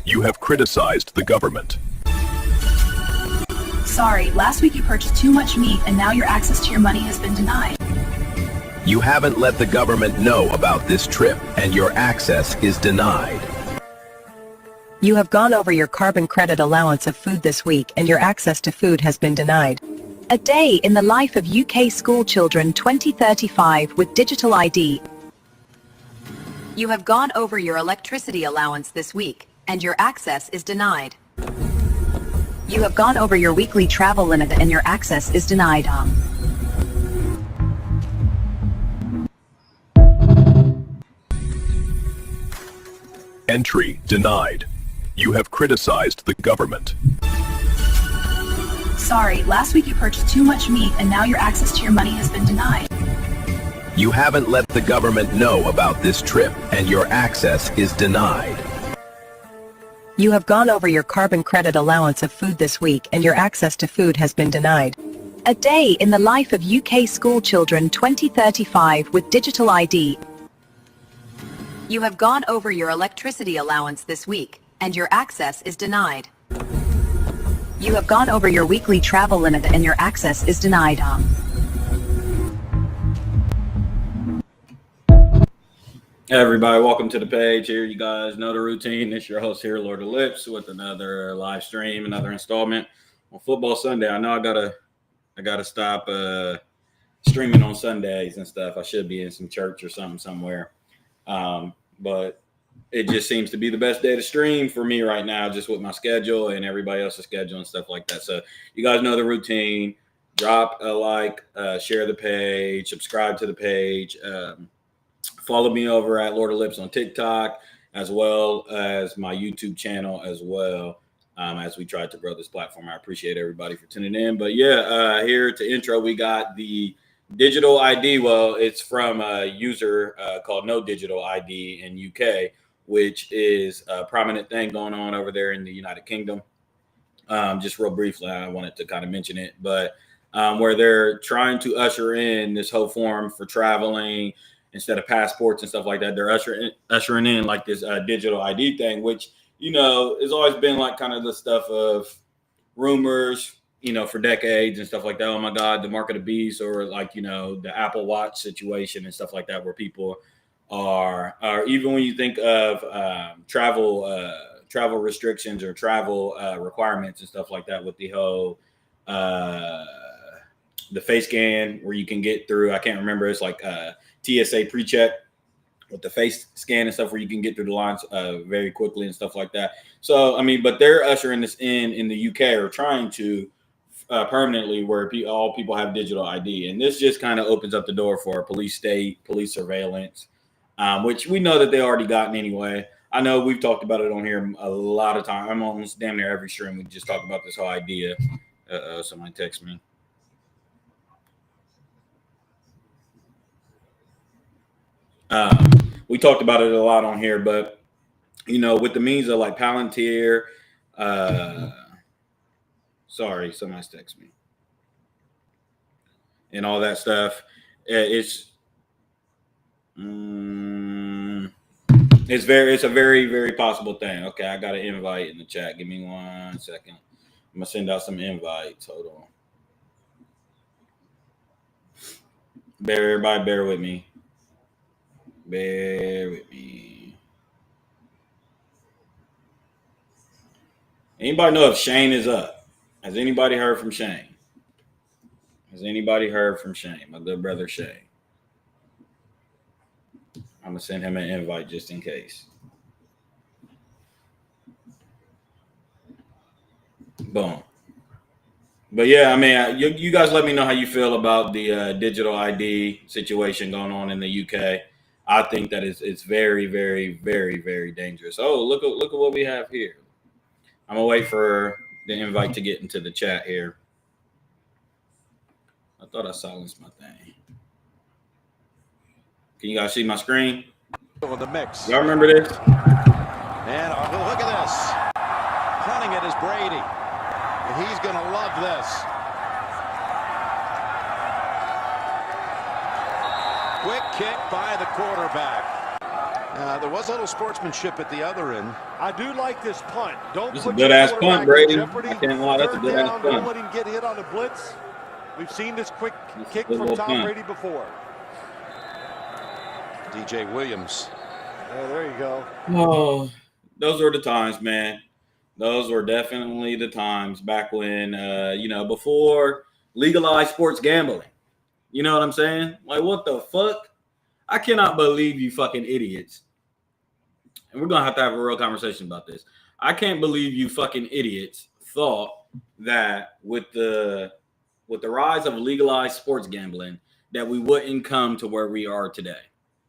You have criticized the government. Sorry, last week you purchased too much meat and now your access to your money has been denied. You haven't let the government know about this trip, and your access is denied. You have gone over your carbon credit allowance of food this week and your access to food has been denied. A day in the life of UK school children 2035 with digital ID. You have gone over your electricity allowance this week and your access is denied. You have gone over your weekly travel limit and your access is denied. Entry denied. You have criticized the government. Sorry, last week you purchased too much meat and now your access to your money has been denied. You haven't let the government know about this trip, and your access is denied. You have gone over your carbon credit allowance of food this week and your access to food has been denied. A day in the life of UK school children 2035 with digital ID. You have gone over your electricity allowance this week and your access is denied. You have gone over your weekly travel limit and your access is denied. Hey everybody, welcome to the page here. You guys know the routine. It's your host here, Lord of Lips, with another live stream, another installment on Football Sunday. I know I gotta stop streaming on Sundays and stuff. I should be in some church or something somewhere. But it just seems to be the best day to stream for me right now, just with my schedule and everybody else's schedule and stuff like that. So you guys know the routine. Drop a like, share the page, subscribe to the page. Follow me over at Lord of Lips on TikTok, as well as my YouTube channel as well, as we try to grow this platform. I appreciate everybody for tuning in. But yeah, here to intro, we got the digital ID. Well, it's from a user called No Digital ID in UK, which is a prominent thing going on over there in the United Kingdom. Just real briefly, I wanted to kind of mention it, but where they're trying to usher in this whole form for traveling instead of passports and stuff like that. They're ushering in like this digital ID thing, which, you know, has always been like kind of the stuff of rumors, you know, for decades and stuff like that. Oh my God, the mark of the beast, or like, you know, the Apple Watch situation and stuff like that, where people are even when you think of travel restrictions or travel requirements and stuff like that, with the whole the face scan where you can get through, I can't remember, it's like TSA pre-check with the face scan and stuff where you can get through the lines very quickly and stuff like that. So, I mean, but they're ushering this in the UK, or trying to permanently, where all people have digital ID. And this just kind of opens up the door for police state, police surveillance, which we know that they already gotten anyway. I know we've talked about it on here a lot of time. I'm almost damn near every stream we just talk about this whole idea. Somebody text me. We talked about it a lot on here, but, you know, with the means of like Palantir, sorry, somebody's texted me, and all that stuff, it's a very, very possible thing. Okay, I got an invite in the chat. Give me 1 second. I'm gonna send out some invites. Hold on. Everybody bear with me. Bear with me. Anybody know if Shane is up? Has anybody heard from Shane? Has anybody heard from Shane, my good brother Shane? I'm going to send him an invite just in case. Boom. But yeah, I mean, you guys let me know how you feel about the digital ID situation going on in the UK. I think that it's very, very, very, very dangerous. Oh, look at what we have here. I'm gonna wait for the invite to get into the chat here. I thought I silenced my thing. Can you guys see my screen? The mix. Y'all remember this? And look at this. Hunting it is Brady. And he's gonna love this. Quick kick by the quarterback. There was a little sportsmanship at the other end. I do like this punt. Don't This is a put good your ass punt, quarterback in Brady. jeopardy. I can't lie, that's a Third good ass down, punt. don't let him get hit on the blitz. We've seen this quick kick good from little Tom punt. Brady before. DJ Williams. There you go. Oh, those were the times, man. Those were definitely the times back when, before legalized sports gambling. You know what I'm saying? Like, what the fuck? I cannot believe you fucking idiots. And we're going to have a real conversation about this. I can't believe you fucking idiots thought that with the rise of legalized sports gambling that we wouldn't come to where we are today.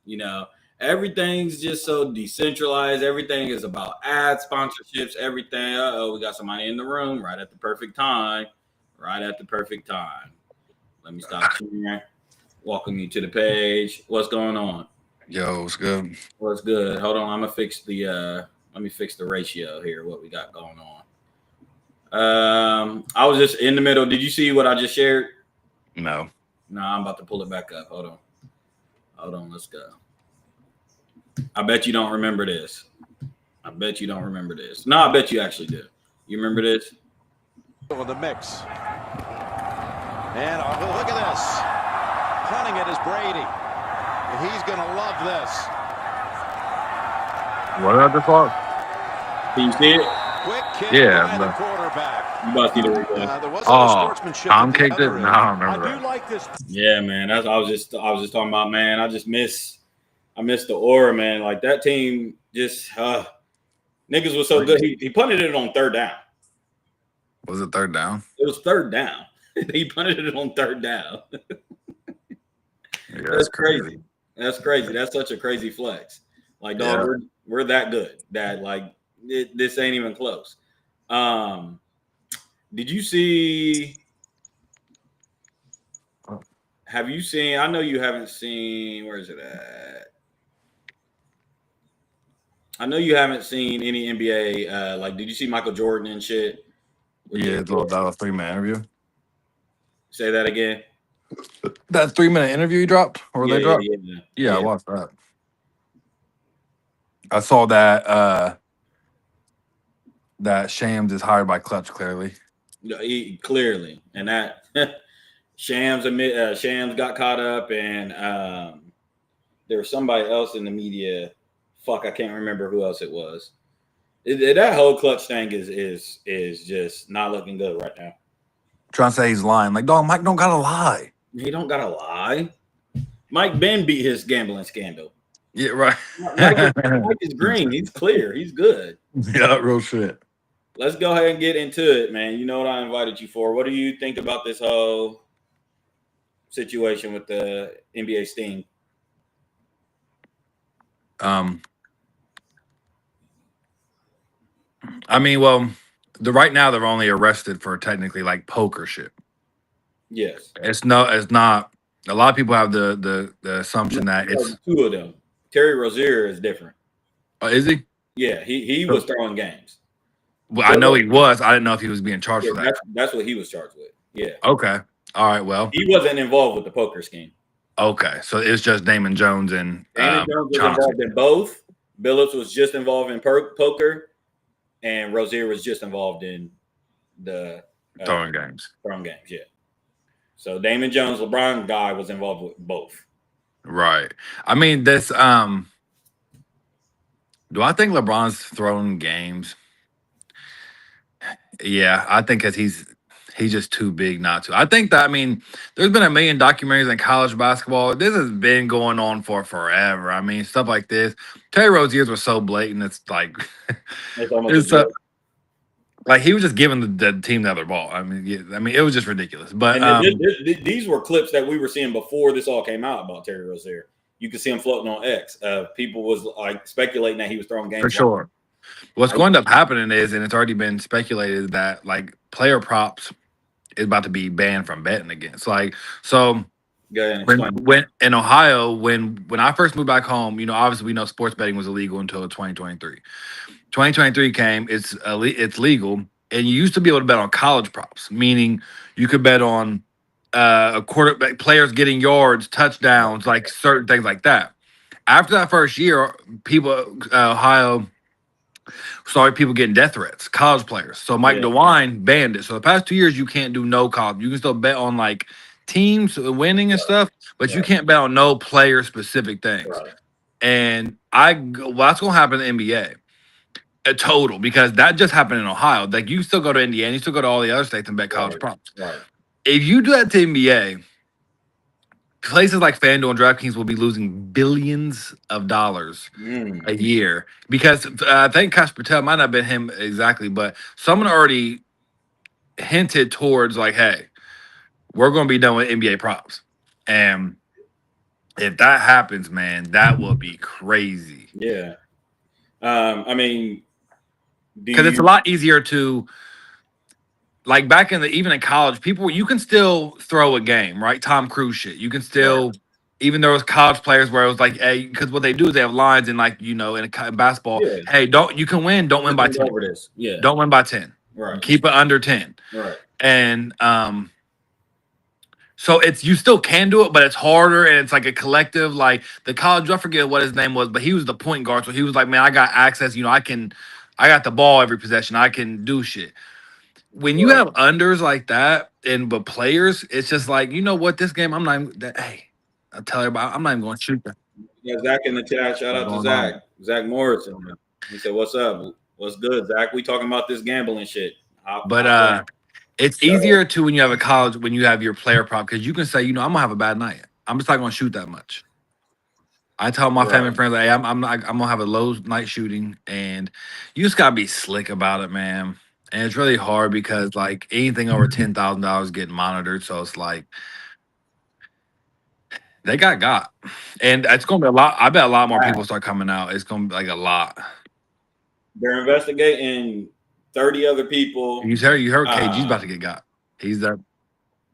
You know, everything's just so decentralized. Everything is about ad sponsorships, everything. We got somebody in the room right at the perfect time. Right at the perfect time. Let me stop sharing. Welcome you to the page. What's going on? Yo, what's good? What's good? Hold on, I'm gonna fix the let me fix the ratio here, what we got going on. I was just in the middle. Did you see what I just shared? No. No, I'm about to pull it back up. Hold on, let's go. I bet you don't remember this. I bet you don't remember this. No, I bet you actually do. You remember this? In the mix. And look at this. Punting it is Brady. And he's going to love this. What did I just watch? Can you see it? Quick kick Yeah, by the but- quarterback. You about to see the replay. There was a little sportsmanship Tom at the kicked it? other No, end. I don't I remember do that. like this. Yeah, man. I was just talking about, man. I miss the aura, man. Like that team just niggas was so good. He punted it on third down. Was it third down? It was third down. He punted it on third down. Yeah, That's crazy. That's crazy. That's such a crazy flex. Like, dog, Yeah. we're that good that like this ain't even close. Did you see? Have you seen? I know you haven't seen. Where is it at? I know you haven't seen any NBA. Like, did you see Michael Jordan and shit? Yeah, it's that was 3-minute interview. Say that again. That 3-minute interview you dropped? Or they dropped? Yeah. I watched that. I saw that that Shams is hired by Clutch, clearly. Clearly, and that Shams got caught up, and there was somebody else in the media. Fuck, I can't remember who else it was. That whole Clutch thing is just not looking good right now. Trying to say he's lying. Like, dog, Mike don't gotta lie. He don't gotta lie. Mike Ben beat his gambling scandal. Yeah, right. Mike is green. He's clear. He's good. Yeah, real shit. Let's go ahead and get into it, man. You know what I invited you for. What do you think about this whole situation with the NBA Sting? I mean, well, right now they're only arrested for technically like poker shit. Yes. It's not. A lot of people have the assumption that it's two of them. Terry Rozier is different. is he? Yeah, he was throwing games. Well, I know he was. I didn't know if he was being charged for that. That's what he was charged with. Yeah. Okay. All right. Well, he wasn't involved with the poker scheme. Okay. So it's just Damon Jones and Damon Jones was Chauncey. involved in both. Billups was just involved in poker, and Rozier was just involved in the throwing games. Yeah. So Damon Jones, LeBron guy, was involved with both. Right. I mean, this. Do I think LeBron's throwing games? Yeah, I think because he's just too big not to. I think that, I mean, there's been a million documentaries in college basketball. This has been going on for forever. I mean, stuff like this. Terry Rozier's was so blatant. It's like, It's almost like he was just giving the team the other ball. I mean, it was just ridiculous. But these were clips that we were seeing before this all came out about Terry Rozier. You could see him floating on X. People was like speculating that he was throwing games for sure. What's going to end up happening is, and it's already been speculated, that like player props is about to be banned from betting again. It's like, so when in Ohio, when I first moved back home, you know, obviously we know sports betting was illegal until 2023. 2023 came, it's legal, and you used to be able to bet on college props, meaning you could bet on a quarterback, players getting yards, touchdowns, like certain things like that. After that first year, people Ohio started people getting death threats, college players. So Mike DeWine banned it. So the past 2 years, you can't do no college. You can still bet on like teams winning and stuff, but you can't bet on no player specific things. Right. And that's gonna happen in the NBA. A total, because that just happened in Ohio. Like you still go to Indiana, you still go to all the other states and bet college props. Right. If you do that to NBA, places like FanDuel and DraftKings will be losing billions of dollars a year, because I think Kash Patel, might not have been him exactly, but someone already hinted towards like, hey, we're going to be done with NBA props. And if that happens, man, that will be crazy. Yeah. I mean, because it's a lot easier to, like back in even in college, people, you can still throw a game, right? Tom Cruise shit. You can still, even though it's college players where it was like, hey, because what they do is they have lines in like, in basketball, hey, you can win, don't win by 10. Don't win by 10. Right. Keep it under 10. Right. And so you still can do it, but it's harder, and it's like a collective. Like the college, I forget what his name was, but he was the point guard, so he was like, man, I got access. I got the ball every possession. I can do shit. When you have unders like that, but players, it's just like, you know what, this game, I'm not even, hey, I'll tell everybody, I'm not even going to shoot that. Yeah, Zach in the chat. Shout out to Zach. Zach Morrison. He said, "What's up? What's good, Zach? We talking about this gambling shit." It's easier to when you have a college, when you have your player prop, because you can say, I'm gonna have a bad night. I'm just not gonna shoot that much. I tell my family and friends, hey, I'm gonna have a low night shooting, and you just gotta be slick about it, man. And it's really hard because like anything over $10,000 getting monitored, so it's like they got, and it's gonna be a lot. I bet a lot more people start coming out. It's gonna be like a lot. They're investigating 30 other people. You heard KG's about to get got. He's there.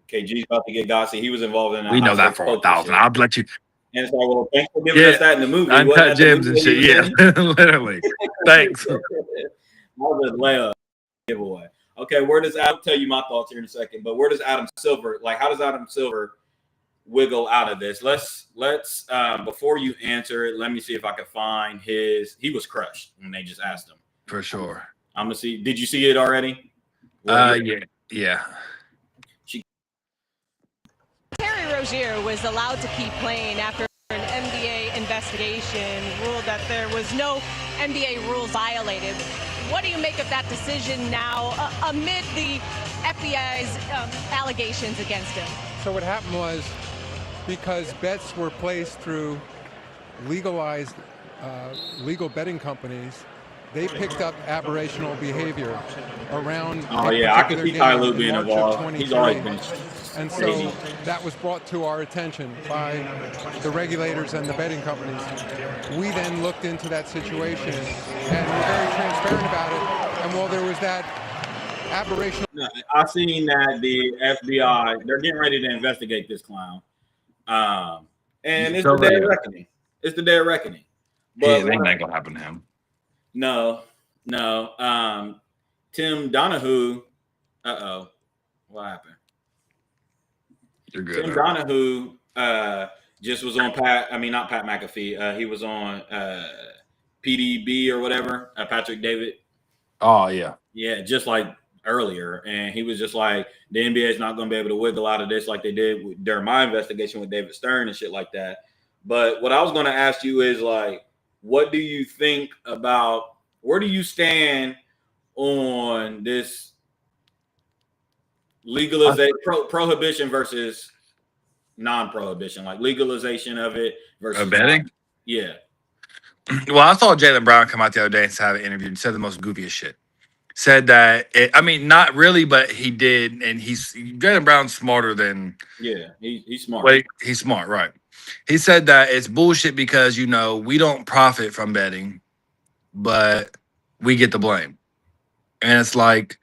KG's about to get got. See, he was involved in that. We know that for 1,000. I'll let you. And it's like, well, thanks for giving us that in the movie. Uncut gems and shit. Yeah, literally. Thanks. That was a layup giveaway. Okay, I'll tell you my thoughts here in a second, but where does Adam Silver, how does Adam Silver wiggle out of this? Let's before you answer it, let me see if I can find he was crushed when they just asked him. For sure. I'm gonna see. Did you see it already? Yeah. Terry Rozier was allowed to keep playing after an NBA investigation ruled that there was no NBA rules violated. What do you make of that decision now amid the FBI's allegations against him? So what happened was, because bets were placed through legalized legal betting companies, they picked up aberrational behavior around. Oh yeah, I can see Ty Lue being involved. He's always been. And so that was brought to our attention by the regulators and the betting companies. We then looked into that situation and were very transparent about it. And while there was that aberrational, I've seen that the FBI, they're getting ready to investigate this clown, and it's the day of reckoning. It's the day of reckoning. But it ain't gonna happen to him. No. Tim Donahue. What happened? You're good. Tim Donahue just was on not Pat McAfee. He was on PDB or whatever. Patrick David. Oh yeah. Yeah, just like earlier, and he was just like, the NBA is not going to be able to wiggle out of this like they did during my investigation with David Stern and shit like that. But what I was going to ask you is like, what do you think about, where do you stand on this legalization, prohibition versus non-prohibition, like legalization of it versus betting? Yeah. Well, I saw Jaylen Brown come out the other day and have an interview and said the most goofiest shit. Said that, not really, but he did, and Jaylen Brown's smarter than. Yeah, he's smart. Wait, he's smart, right? He said that it's bullshit because we don't profit from betting, but we get the blame, and it's like,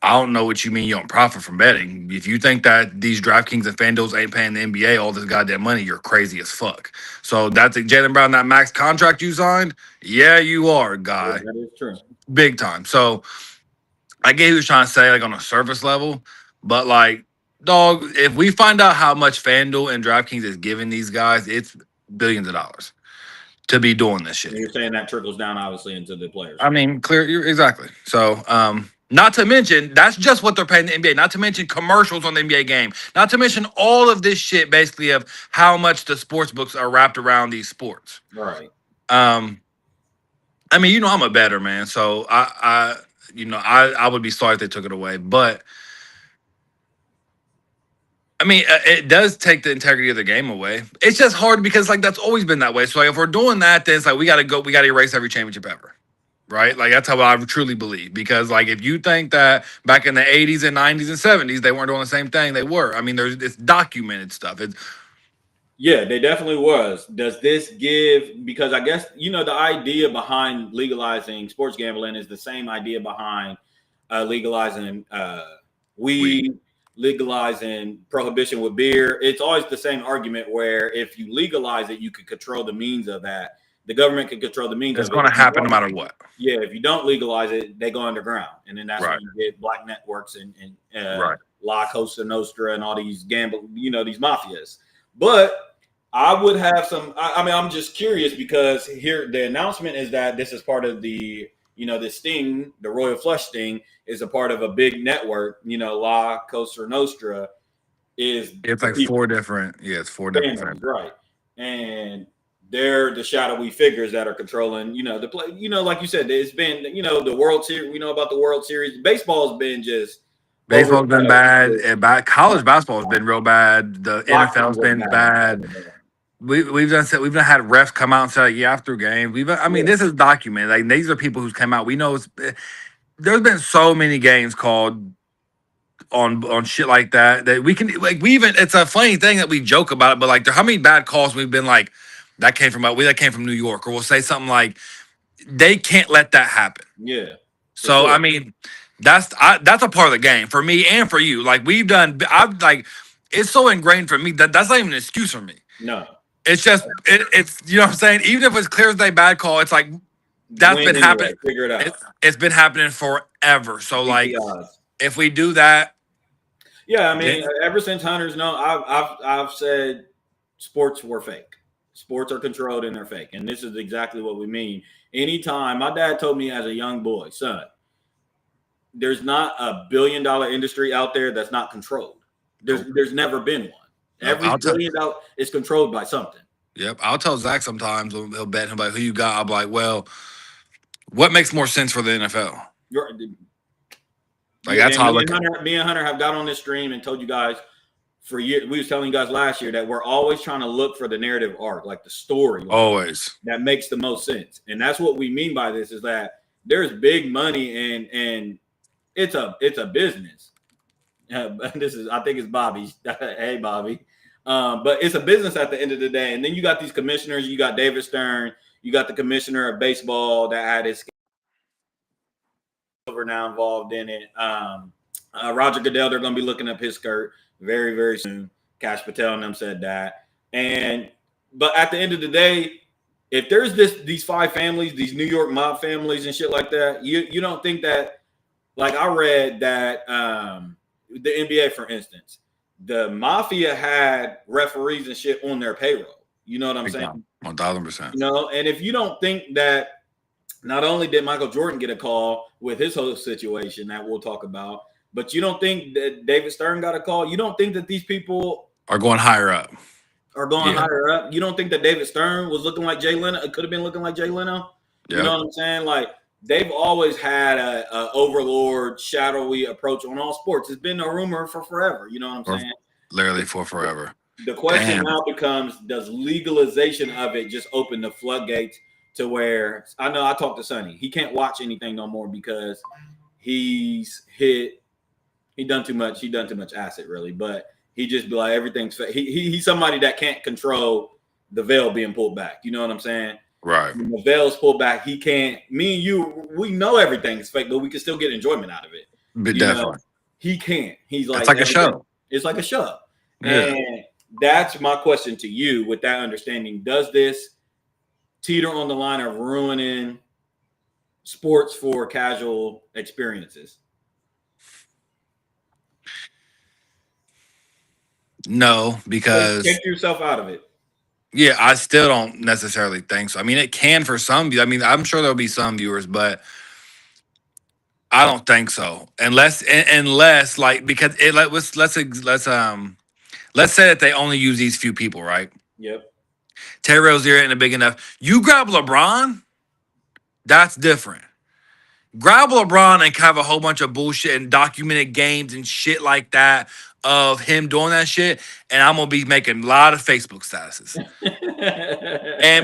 I don't know what you mean you don't profit from betting. If you think that these DraftKings and FanDuels ain't paying the NBA all this goddamn money, you're crazy as fuck. So that's Jaylen Brown, that max contract you signed? Yeah, you are, guy. Yeah, that is true. Big time. So I get what he was trying to say, like on a surface level, but like, dog, if we find out how much FanDuel and DraftKings is giving these guys, billions of dollars to be doing this shit. And you're saying that trickles down obviously into the players. I mean, exactly. So, not to mention, that's just what they're paying the NBA. Not to mention commercials on the NBA game. Not to mention all of this shit, basically, of how much the sports books are wrapped around these sports. Right. I mean, you know, I'm a bettor, man. So I would be sorry if they took it away. But I mean, it does take the integrity of the game away. It's just hard because like that's always been that way. So like, if we're doing that, then it's like we got to erase every championship ever. Right? Like that's how I truly believe. Because like if you think that back in the 80s and 90s and 70s they weren't doing the same thing, they were. I mean, it's documented stuff. Yeah, they definitely was. Does this give, because I guess, you know, the idea behind legalizing sports gambling is the same idea behind legalizing weed, legalizing prohibition with beer. It's always the same argument where if you legalize it, you can control the means of that. The government can control the means of it. It's going to happen no matter what. Yeah, if you don't legalize it, they go underground. And then that's when you get black networks and La Cosa Nostra and all these these mafias. But I would have some. I mean, I'm just curious because here the announcement is that this is part of the, the sting, the Royal Flush sting is a part of a big network. La Cosa Nostra is. It's like four different. Yeah, it's four different. Families, right, and they're the shadowy figures that are controlling. The play. Like you said, it's been. The World Series. We know about the World Series. Baseball's been just. Baseball's been bad. College basketball has been real bad. The NFL's been bad. We've had refs come out and say, yeah, after games. This is documented. Like these are people who's come out. We know there's been so many games called on shit like that we can it's a funny thing that we joke about it, but like how many bad calls we've been like that came from New York, or we'll say something like they can't let that happen. Yeah. So sure. I mean, that's a part of the game for me and for you. Like it's so ingrained for me that that's not even an excuse for me. No. It's just it's you know what I'm saying. Even if it's clear as day bad call, it's like that's been happening. Figure it out. It's been happening forever. So like, if we do that, yeah, I mean, ever since Hunters know, I've said sports were fake. Sports are controlled and they're fake, and this is exactly what we mean. Anytime my dad told me as a young boy, son, there's not a $1 billion industry out there that's not controlled. There's never been one. Every $1 billion is controlled by something. Yep. I'll tell Zach sometimes he'll bet him like, who you got? I'll be like, well, what makes more sense for the NFL? That's how me and Hunter have got on this stream and told you guys for years. We was telling you guys last year that we're always trying to look for the narrative arc, like the story. Always. That makes the most sense. And that's what we mean by this is that there's big money and it's a business. I think it's Bobby. Hey, Bobby. But it's a business at the end of the day. And then you got these commissioners. You got David Stern. You got the commissioner of baseball that had his over now involved in it. Roger Goodell, they're going to be looking up his skirt very, very soon. Cash Patel and them said that. But at the end of the day, if there's these 5 families, these New York mob families and shit like that, you don't think that, like I read that the NBA, for instance, the mafia had referees and shit on their payroll. You know what I'm saying? 1,000%. And if you don't think that not only did Michael Jordan get a call with his whole situation that we'll talk about, but you don't think that David Stern got a call? You don't think that these people are going higher up? Higher up? You don't think that David Stern was looking like Jay Leno? It could have been looking like Jay Leno? Yeah. You know what I'm saying? Like, they've always had a overlord, shadowy approach on all sports. It's been a rumor for forever. You know what I'm saying? Literally for forever. The question now becomes, does legalization of it just open the floodgates to where, I know I talked to Sonny. He can't watch anything no more because he done too much acid, really. But he just be like, everything's fake. He's somebody that can't control the veil being pulled back. You know what I'm saying? Right. When the veil's pulled back, he can't. Me and you, we know everything's fake, but we can still get enjoyment out of it. But definitely. He can't. He's like, it's like a show. It's like a show. Yeah. And that's my question to you with that understanding. Does this teeter on the line of ruining sports for casual experiences? No, because take yourself out of it. Yeah, I still don't necessarily think so. I mean, it can for some. I mean, I'm sure there'll be some viewers, but I don't think so. Unless like because it like let's say that they only use these few people, right? Yep. Terry Rozier ain't big enough. You grab LeBron, that's different. Grab LeBron and have a whole bunch of bullshit and documented games and shit like that of him doing that shit, and I'm gonna be making a lot of Facebook statuses.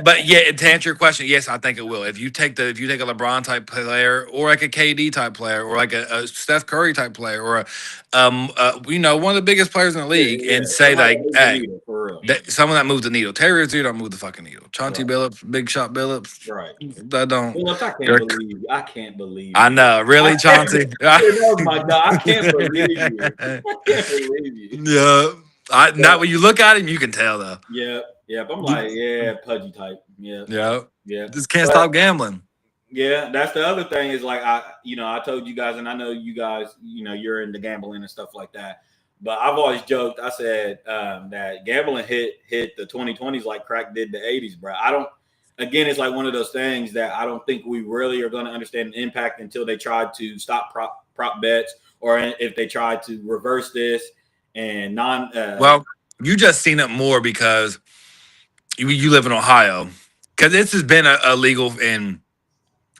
But yeah, to answer your question, yes, I think it will. If you take a LeBron type player or like a KD type player or like a Steph Curry type player or one of the biggest players in the league and say Somebody like, moves the hey, needle, for real. someone that moves the needle. Terry Rozier don't move the fucking needle. Chauncey Right. Billups, Big Shot Billups, Right. that don't. Phillips, I can't believe you. I can't believe you. I know, really, Chauncey. Oh my God, I can't believe you. I can't believe you. Yeah, not when you look at him, you can tell though. Yep. I'm like, yeah, pudgy type. Yeah. Just can't stop gambling. Yeah, that's the other thing is like I told you guys, and I know you guys, you're into gambling and stuff like that. But I've always joked. I said that gambling hit the 2020s like crack did the 80s, bro. Again, it's like one of those things that I don't think we really are going to understand the impact until they try to stop prop bets, or if they try to reverse this and well, you just seen it more because you live in Ohio, because this has been illegal in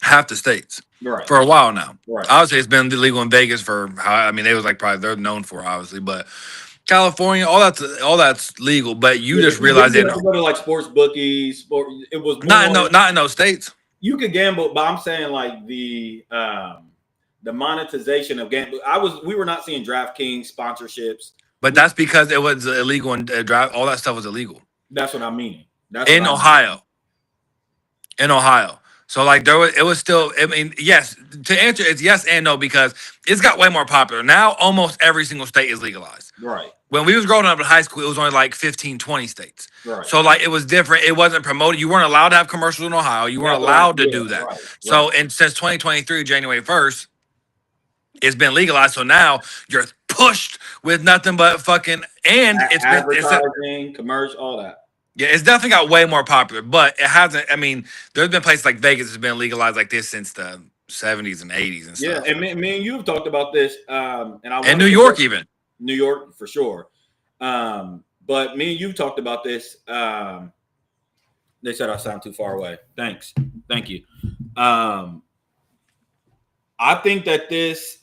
half the states for a while now. Right. Obviously, it's been illegal in Vegas for they was like probably they're known for obviously, but California, all that's legal. But you just realize you go to like sports bookies. It was not in those states. You could gamble, but I'm saying like the monetization of gambling. We were not seeing DraftKings sponsorships. But that's because it was illegal and all that stuff was illegal. That's what I mean. In Ohio. So like it was still. I mean, yes. To answer, it's yes and no because it's got way more popular now. Almost every single state is legalized. Right. When we was growing up in high school, it was only like 15, 20 states. Right. So like it was different. It wasn't promoted. You weren't allowed to have commercials in Ohio. You weren't allowed to do that. Right. So and since 2023, January 1st, it's been legalized. So now you're pushed with nothing but fucking it's advertising, commercial, all that. Yeah, it's definitely got way more popular, but it hasn't. I mean, there's been places like Vegas that's been legalized like this since the 70s and 80s and stuff. Yeah, and me and you have talked about this, and New York even. New York for sure. But me and you talked about this. They said I sound too far away. Thank you. I think that this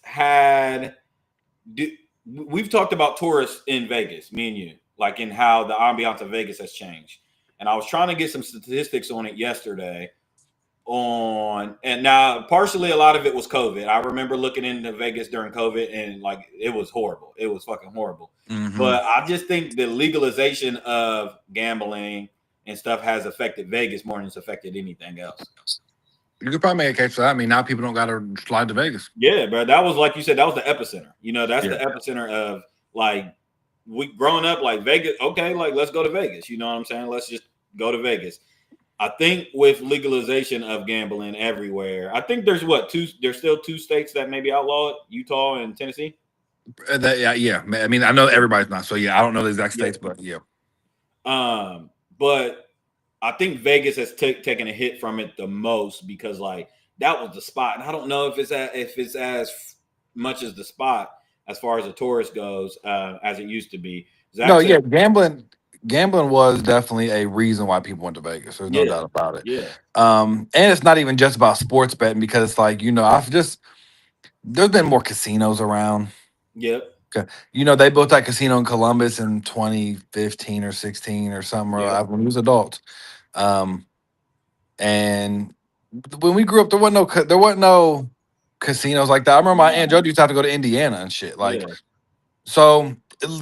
we've talked about tourists in Vegas, me and you, like in how the ambiance of Vegas has changed. And I was trying to get some statistics on it yesterday and now partially a lot of it was COVID. I remember looking into Vegas during COVID and like, it was horrible. It was fucking horrible. Mm-hmm. But I just think the legalization of gambling and stuff has affected Vegas more than it's affected anything else. You could probably make a case for that. I mean, now people don't got to fly to Vegas. Yeah, bro. That was like you said, that was the epicenter. That's the epicenter of like we growing up like Vegas. Okay, like let's go to Vegas. You know what I'm saying? Let's just go to Vegas. I think with legalization of gambling everywhere, I think there's still two states that maybe outlaw it, Utah and Tennessee. Yeah. I mean, I know everybody's not. So yeah, I don't know the exact states, but yeah. But I think Vegas has taken a hit from it the most because like that was the spot, and I don't know if it's as much as the spot as far as the tourist goes as it used to be. Gambling was definitely a reason why people went to Vegas. There's no doubt about it. Yeah. And it's not even just about sports betting because it's like there's been more casinos around. Yep. Okay. They built that casino in Columbus in 2015 or 16 or something when we was adults. And when we grew up, there wasn't no casinos like that. I remember my Aunt Joe used to have to go to Indiana and shit. So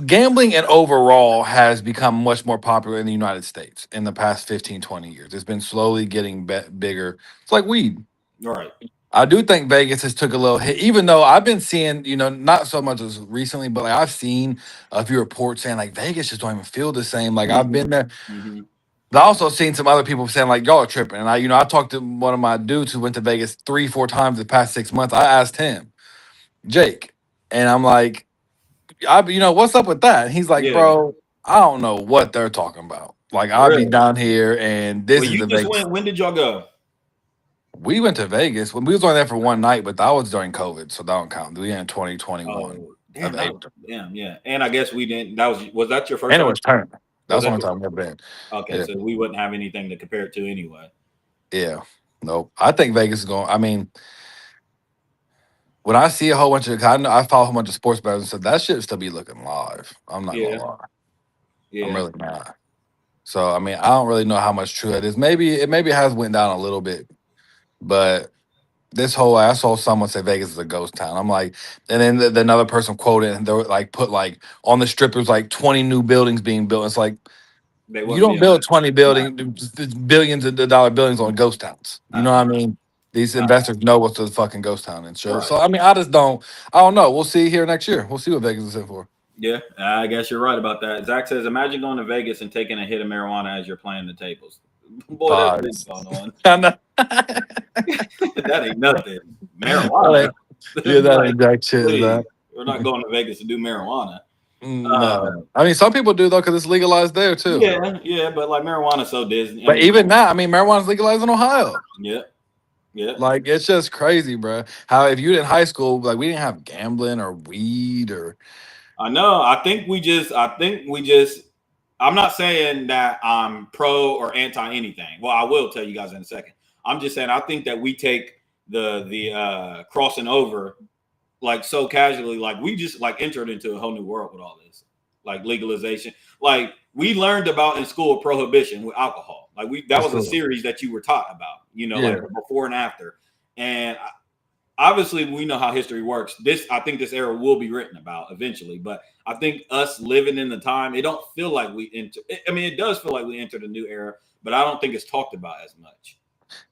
gambling and overall has become much more popular in the United States in the past 15, 20 years. It's been slowly getting bigger. It's like weed. Right. I do think Vegas has took a little hit, even though I've been seeing, not so much as recently, but like I've seen a few reports saying like Vegas just don't even feel the same. Like I've been there. Mm-hmm. I've also seen some other people saying like y'all are tripping. And I talked to one of my dudes who went to Vegas 3-4 times the past 6 months. I asked him, Jake, and I'm like, what's up with that? And he's like, bro, I don't know what they're talking about. Like I'll be Really? down here, and this Well, is you the just Vegas. went. When did y'all go? We went to Vegas when we was only there for one night, but that was during COVID, so that don't count. We in 2021 Oh, of damn, April, damn, yeah. And I guess we didn't. Was that your first and it time? was turn. Was That's the that only time I've been. okay? Yeah, So we wouldn't have anything to compare it to anyway. yeah. Nope. I think Vegas is going. I mean, when I see a whole bunch of, I follow a whole bunch of sports bettors and stuff. That shit still be looking live. I'm not gonna Yeah, lie. I'm yeah. really not. So I mean, I don't really know how much true that is. Maybe it has went down a little bit, but this whole I saw someone say Vegas is a ghost town. I'm like, and then another person quoted and they were like put like on the strip there's like 20 new buildings being built. It's like They you wouldn't don't be on build that. 20 billions of dollar buildings on ghost towns. You know what I mean? These investors know what's a fucking ghost town and shit. Right. So I mean, I don't know. We'll see here next year. We'll see what Vegas is in for. Yeah, I guess you're right about that. Zach says, imagine going to Vegas and taking a hit of marijuana as you're playing the tables. Boy, that's what's going on. I know. That ain't nothing. Marijuana. Yeah, that Like, ain't jack shit. please, That. we're not going to Vegas to do marijuana. No, I mean some people do though because it's legalized there too. Yeah, but like marijuana's so Disney. But even now, I mean, marijuana's legalized in Ohio. Yeah. Like it's just crazy, bro. How if you in high school, like we didn't have gambling or weed or. I know. I think we just. I'm not saying that I'm pro or anti anything. Well, I will tell you guys in a second. I'm just saying I think that we take the crossing over like so casually, like we just like entered into a whole new world with all this, like legalization. Like we learned about in school prohibition with alcohol. Like that was a series that you were taught about, like before and after. And obviously we know how history works. I think this era will be written about eventually, but I think us living in the time, it don't feel like we enter. I mean, it does feel like we entered a new era, but I don't think it's talked about as much.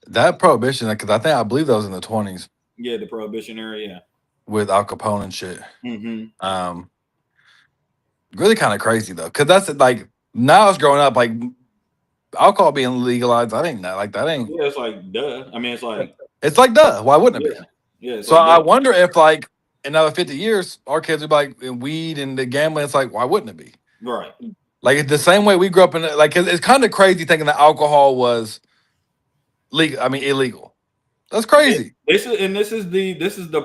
That prohibition, because I believe that was in the 20s. Yeah, the prohibition era, yeah. With Al Capone and shit. Mm-hmm. Really kind of crazy though, because that's like now I was growing up, like alcohol being legalized. I think that ain't. Yeah, it's like duh. I mean, it's like duh. Why wouldn't it be? Yeah. So like, I wonder if like in another 50 years, our kids would be like weed and the gambling. It's like why wouldn't it be? Right. Like it's the same way we grew up in. Like it's kind of crazy thinking that alcohol was legal. I mean illegal. That's crazy. This is the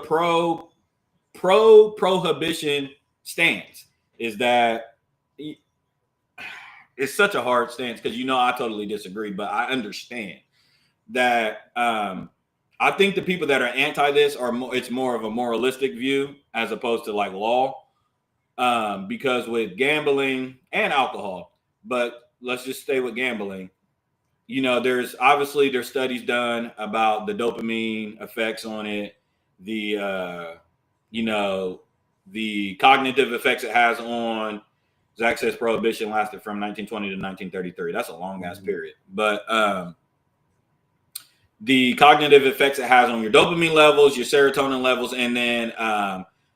prohibition stance. Is that it's such a hard stance because I totally disagree, but I understand that. I think the people that are anti this it's more of a moralistic view as opposed to like law, because with gambling and alcohol, but let's just stay with gambling. There's studies done about the dopamine effects on it, the cognitive effects it has on. Zach says prohibition lasted from 1920 to 1933. That's a long ass period, but the cognitive effects it has on your dopamine levels, your serotonin levels, and then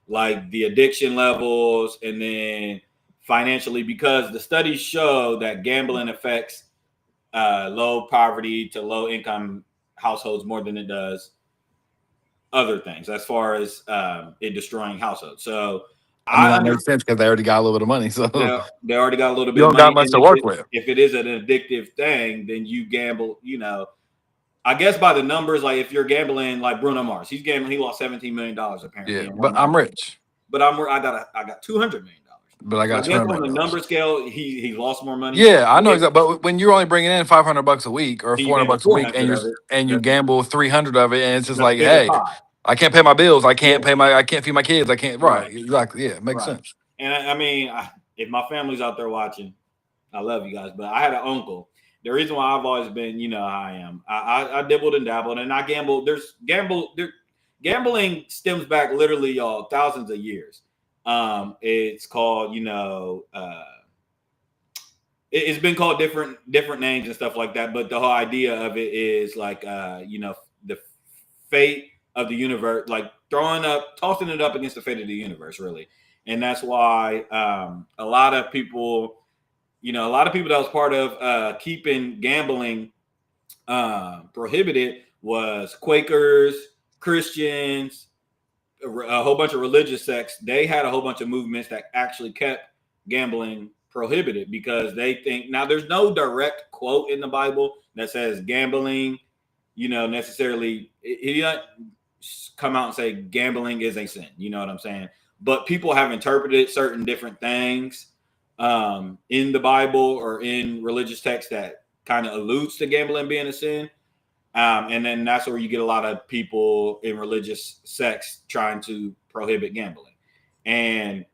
like the addiction levels, and then financially, because the studies show that gambling affects low poverty to low income households more than it does other things as far as it destroying households. So that makes sense because they already got a little bit of money. So they already got a little bit of money. You don't got much to work with. If it is an addictive thing, then you gamble, I guess by the numbers, like if you're gambling like Bruno Mars, he's gambling, he lost $17 million apparently. Yeah, but I'm rich. But I got $200 million. But I got so on the number scale, he lost more money. Yeah, I know exactly. But when you're only bringing in $500 a week or $400 a week, and you gamble 300 of it, and it's just like, hey, I can't pay my bills, I can't feed my kids, I can't. Right, exactly. Yeah, it makes sense. And I mean, if my family's out there watching, I love you guys. But I had an uncle. The reason why I've always been, how I am. I dibbled and dabbled, and I gambled. Gambling stems back literally, y'all, thousands of years. It's called, it's been called different names and stuff like that. But the whole idea of it is like, the fate of the universe, like tossing it up against the fate of the universe, really. And that's why a lot of people that was part of keeping gambling prohibited was Quakers, Christians, a whole bunch of religious sects. They had a whole bunch of movements that actually kept gambling prohibit it because they think now there's no direct quote in the Bible that says gambling, necessarily he doesn't come out and say gambling is a sin. You know what I'm saying? But people have interpreted certain different things in the Bible or in religious texts that kind of alludes to gambling being a sin. And then that's where you get a lot of people in religious sects trying to prohibit gambling. And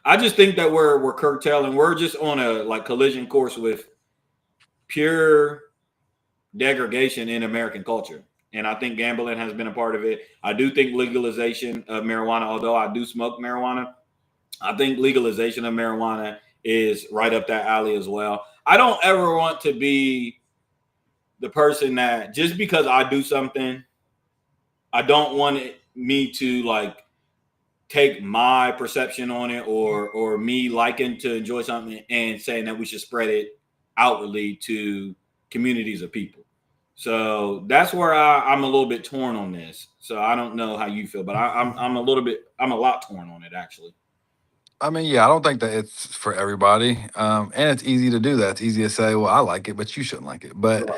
I just think that we're curtailing. We're just on a collision course with pure degradation in American culture. And I think gambling has been a part of it. I do think legalization of marijuana, although I do smoke marijuana, I think legalization of marijuana is right up that alley as well. I don't ever want to be the person that just because I do something, I don't want me to take my perception on it or me liking to enjoy something and saying that we should spread it outwardly to communities of people. So that's where I'm a little bit torn on this. So I don't know how you feel, but I'm a lot torn on it actually. I mean, yeah, I don't think that it's for everybody. And it's easy to do that. It's easy to say, well, I like it, but you shouldn't like it. But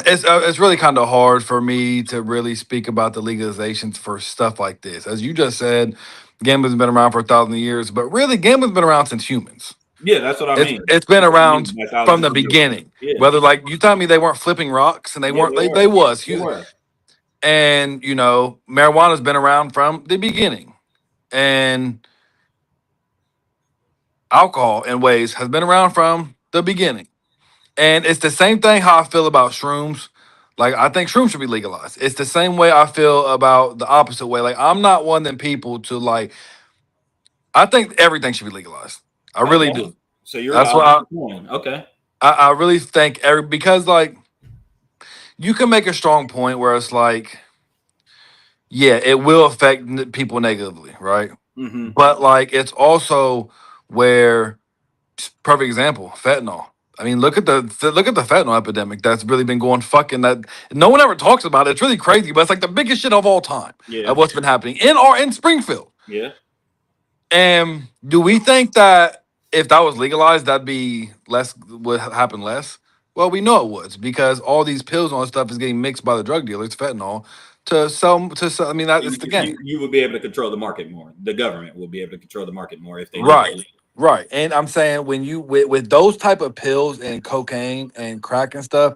it's really kind of hard for me to really speak about the legalizations for stuff like this. As you just said, gambling's been around for 1,000 years, but really gambling's been around since humans. Yeah, that's what I mean. It's been around from the beginning. Yeah. Whether you tell me they weren't flipping rocks and they weren't, they was huge. And marijuana's been around from the beginning. And alcohol in ways has been around from the beginning. And it's the same thing how I feel about shrooms. I think shrooms should be legalized. It's the same way I feel about the opposite way. I'm not one of them people to I think everything should be legalized. I really do. So you're that's what okay. I really think because you can make a strong point where it's yeah, it will affect people negatively, right? Mm-hmm. But it's also where, perfect example, fentanyl. I mean, look at the fentanyl epidemic that's really been going fucking that no one ever talks about it. It's really crazy, but it's the biggest shit of all time. Yeah. Of what's been happening in Springfield. Yeah. And do we think that if that was legalized, that'd be would happen less? Well, we know it would because all these pills and all this stuff is getting mixed by the drug dealers, fentanyl, to sell. I mean, that's the game. You would be able to control the market more. The government will be able to control the market more if they Right. And I'm saying when you with those type of pills and cocaine and crack and stuff,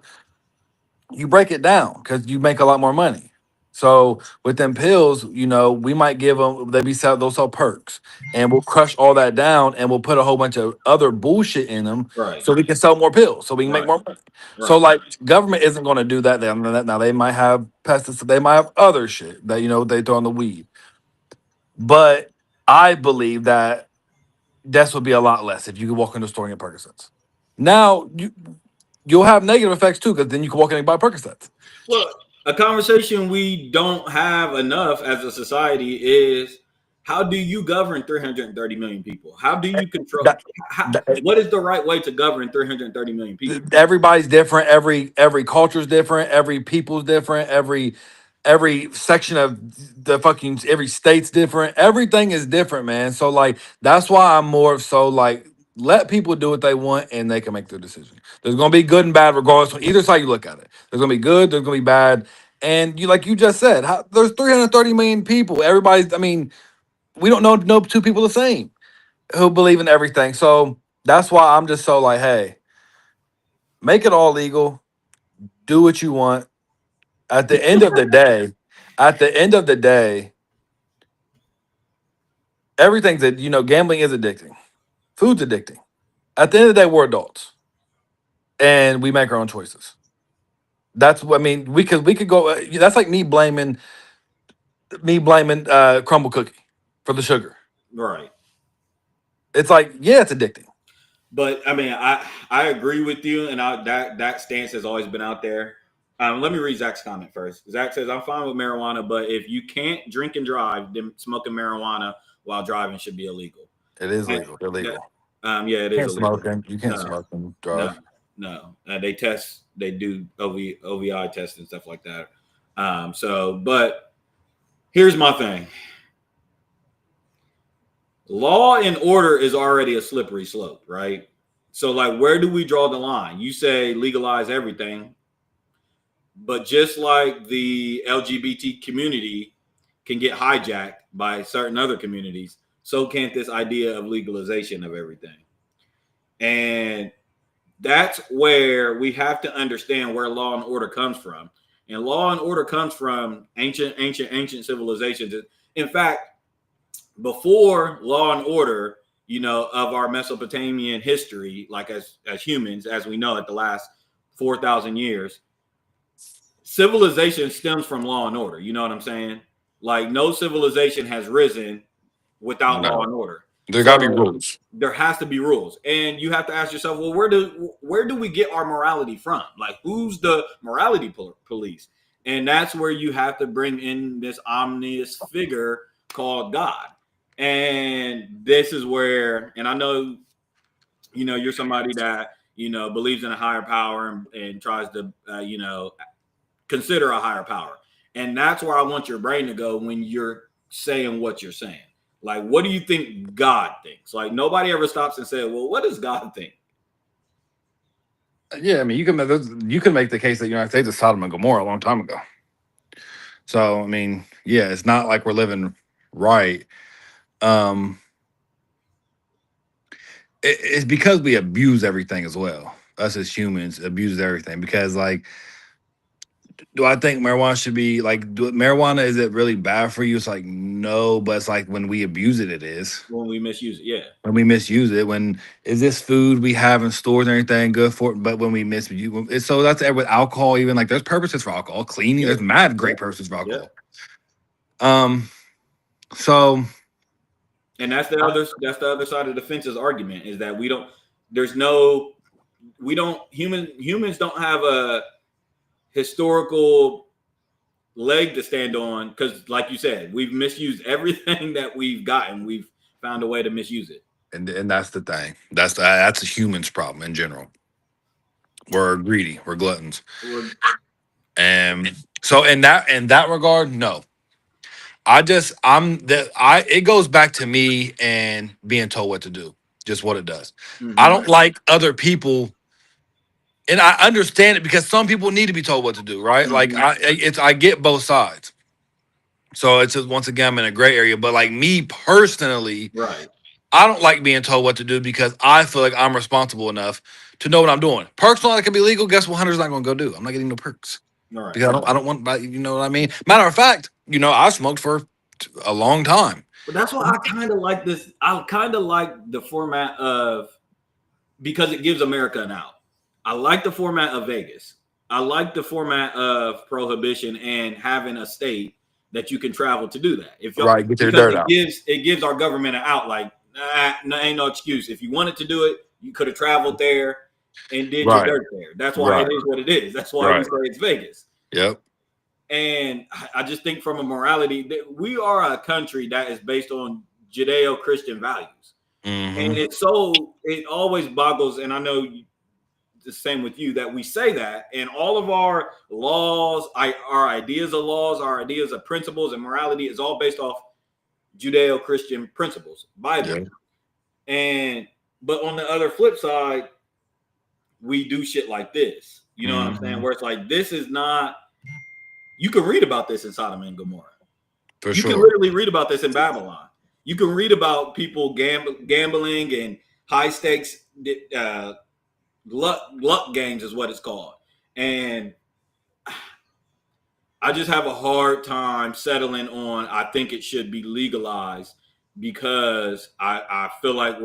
you break it down because you make a lot more money. So with them pills, we might give them, they'll sell perks and we'll crush all that down and we'll put a whole bunch of other bullshit in them so we can sell more pills, so we can make more money. Right. So government isn't going to do that. Now they might have pesticides, they might have other shit that, they throw in the weed. But I believe that deaths would be a lot less if you could walk into a store and get Percocets. Now you'll have negative effects too, because then you can walk in and buy Percocets. Well, a conversation we don't have enough as a society is how do you govern 330 million people? How do you control? What is the right way to govern 330 million people? Everybody's different. Every culture's different. Every people's different. Every section of the every state's different. Everything is different, man. So that's why I'm more so let people do what they want and they can make their decision. There's gonna be good and bad regardless on either side you look at it. There's gonna be good, there's gonna be bad. And you just said, there's 330 million people. We don't know two people the same who believe in everything. So that's why I'm just so hey, make it all legal. Do what you want. At the end of the day, everything's gambling is addicting. Food's addicting. At the end of the day, we're adults. And we make our own choices. That's what we could go. That's like me blaming crumble cookie for the sugar. Right. It's it's addicting. But I agree with you, and that stance has always been out there. Let me read Zach's comment first. Zach says, "I'm fine with marijuana, but if you can't drink and drive, then smoking marijuana while driving should be illegal." It is legal. Illegal. Yeah, it is illegal. You can't smoke and drive. No. They do OVI tests and stuff like that. But here's my thing. law and order is already a slippery slope, right? So, like, where do we draw the line? You say legalize everything, but just like the LGBT community can get hijacked by certain other communities, so can't this idea of legalization of everything. And that's where we have to understand where law and order comes from. And law and order comes from ancient civilizations. In fact, before law and order, of our Mesopotamian history, like as humans, as we know it, the last 4,000 years, civilization stems from law and order. You know what I'm saying? Like, no civilization has risen without law and order. There gotta be rules. There has to be rules, and you have to ask yourself, well, where do we get our morality from? Like, who's the morality police? And that's where you have to bring in this omniscient figure called God. And this is where, and I know, you're somebody that, believes in a higher power and tries to, consider a higher power. And that's where I want your brain to go when you're saying what you're saying. Like, what do you think God thinks? Like, nobody ever stops and says, well, what does God think? Yeah, I mean, you can make the case that the United States is Sodom and Gomorrah a long time ago. So, I mean, yeah, it's not like we're living right. It's because we abuse everything as well. Us as humans abuse everything because, like, do I think marijuana should be like, marijuana, is it really bad for you? It's like, no, but it's like when we abuse it, it is. When we misuse it, yeah. When we misuse it, is this food we have in stores and everything good for it? But when we misuse it, so that's with alcohol, even like there's purposes for alcohol, cleaning, there's mad great purposes for alcohol. So, and that's the other side of the fence's argument is that humans don't have a historical leg to stand on because, like you said, we've misused everything that we've gotten. We've found a way to misuse it, and that's the thing. That's a human's problem in general. We're greedy. We're gluttons. And so in that regard, no. It goes back to me and being told what to do. Just what it does. Mm-hmm. I don't like other people. And I understand it because some people need to be told what to do, right? Mm-hmm. Like I get both sides. So it's just, once again, I'm in a gray area. But like me personally, right, I don't like being told what to do because I feel like I'm responsible enough to know what I'm doing. Perks that can be legal. Guess what? Hunter's not going to go do. I'm not getting no perks. All right. Because I don't want, you know what I mean? Matter of fact, I smoked for a long time. But that's why I kind of like this. I kind of like the format of, because it gives America an out. I like the format of Vegas. I like the format of prohibition and having a state that you can travel to do that. Get your dirt out. It gives our government an out. Like, ain't no excuse. If you wanted to do it, you could have traveled there and did your dirt there. That's why it is what it is. That's why we say it's Vegas. Yep. And I just think from a morality, that we are a country that is based on Judeo-Christian values. Mm-hmm. And it always boggles, and I know the same with you, that we say that, and all of our laws, our ideas of laws, our ideas of principles and morality is all based off Judeo-Christian principles, Bible. Yeah. But on the other flip side, we do shit like this. You know what I'm saying? Where it's like, this is not, you can read about this in Sodom and Gomorrah. You can literally read about this in Babylon. You can read about people gambling and high stakes luck games is what it's called. And I just have a hard time settling on, I think it should be legalized because I feel like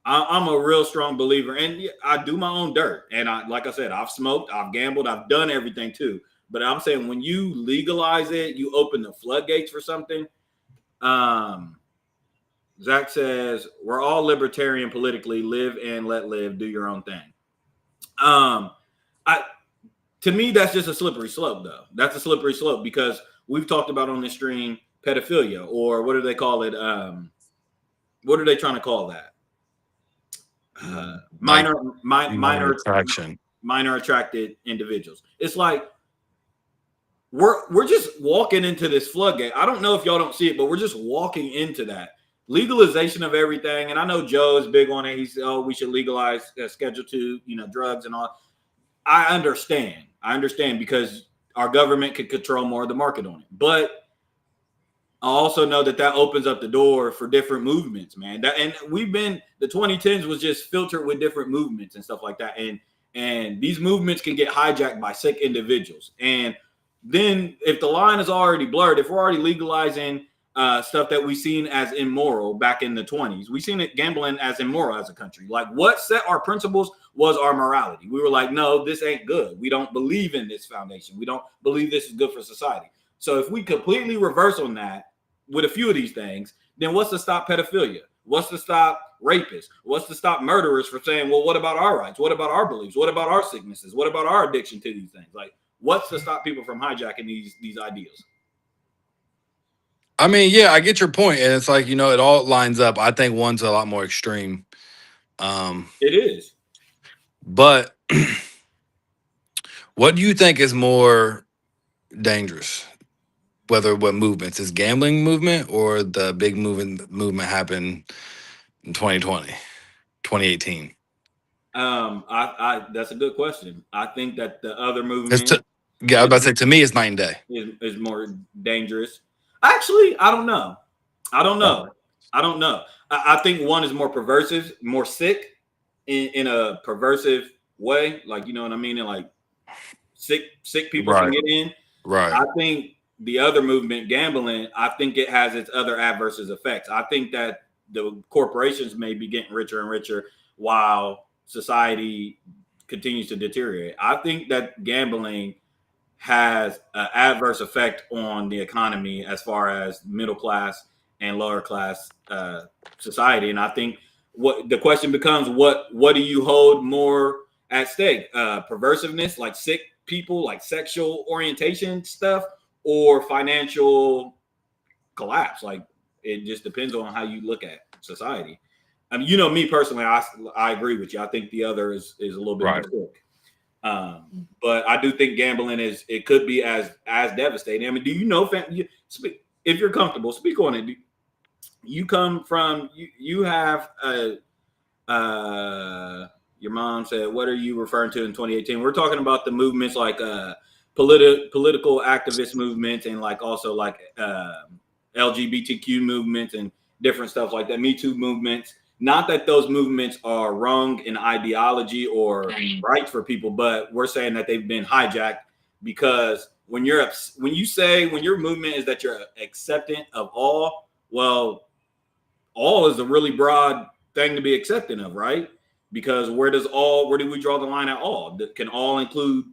I'm a real strong believer, and I do my own dirt. And like I said, I've smoked, I've gambled, I've done everything too. But I'm saying when you legalize it, you open the floodgates for something. Zach says, we're all libertarian politically, live and let live, do your own thing. To me, that's just a slippery slope, though. That's a slippery slope because we've talked about on this stream pedophilia, or what do they call it? What are they trying to call that? Minor attraction. Minor attracted individuals. It's like we're just walking into this floodgate. I don't know if y'all don't see it, but we're just walking into that. legalization of everything. And I know Joe is big on it. He's, oh, we should legalize Schedule II, drugs and all. I understand because our government could control more of the market on it. But I also know that opens up the door for different movements, man. And the 2010s was just filtered with different movements and stuff like that. And these movements can get hijacked by sick individuals. And then if the line is already blurred, if we're already legalizing stuff that we've seen as immoral back in the 20s, we've seen it gambling as immoral as a country. Like, what set our principles was our morality. We were like, no, this ain't good. We don't believe in this foundation. We don't believe this is good for society. So if we completely reverse on that with a few of these things, then what's to stop pedophilia? What's to stop rapists? What's to stop murderers from saying, well, what about our rights? What about our beliefs? What about our sicknesses? What about our addiction to these things? Like, what's to stop people from hijacking these ideas? I mean, yeah, I get your point, and it's like, it all lines up. I think one's a lot more extreme. It is. But what do you think is more dangerous? What movements? Is gambling movement or the big movement happened in 2020, 2018? That's a good question. I think that the other movement, I was about to say, to me, it's night and day. Is more dangerous. Actually, I don't know. I think one is more perversive, more sick in a perversive way. Like, you know what I mean? And like sick people can get in. Right. I think the other movement, gambling, I think it has its other adverse effects. I think that the corporations may be getting richer and richer while society continues to deteriorate. I think that gambling has an adverse effect on the economy as far as middle class and lower class society. And I think what the question becomes, what do you hold more at stake? Perversiveness, like sick people, like sexual orientation stuff, or financial collapse? Like, it just depends on how you look at society. I mean, me personally, I agree with you. I think the other is a little bit more sick. But I do think gambling could be as devastating. I mean, do you know, if you're comfortable, speak on it. You come from, you have your mom said, what are you referring to in 2018? We're talking about the movements like political activist movements, and like also like LGBTQ movements and different stuff like that, Me Too movements. Not that those movements are wrong in ideology or rights for people, but we're saying that they've been hijacked because when your movement is that you're acceptant of all, well, all is a really broad thing to be accepting of, right? Because where do we draw the line at all? Can all include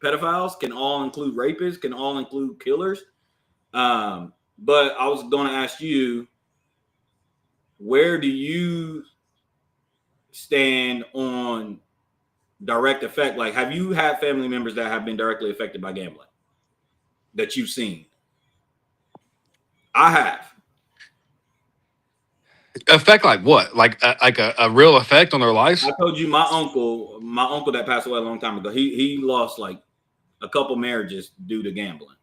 pedophiles? Can all include rapists? Can all include killers? But I was going to ask you, where do you stand on direct effect? Like, have you had family members that have been directly affected by gambling that you've seen? I have. Effect like what? Like a real effect on their lives? I told you my uncle that passed away a long time ago, he lost like a couple marriages due to gambling.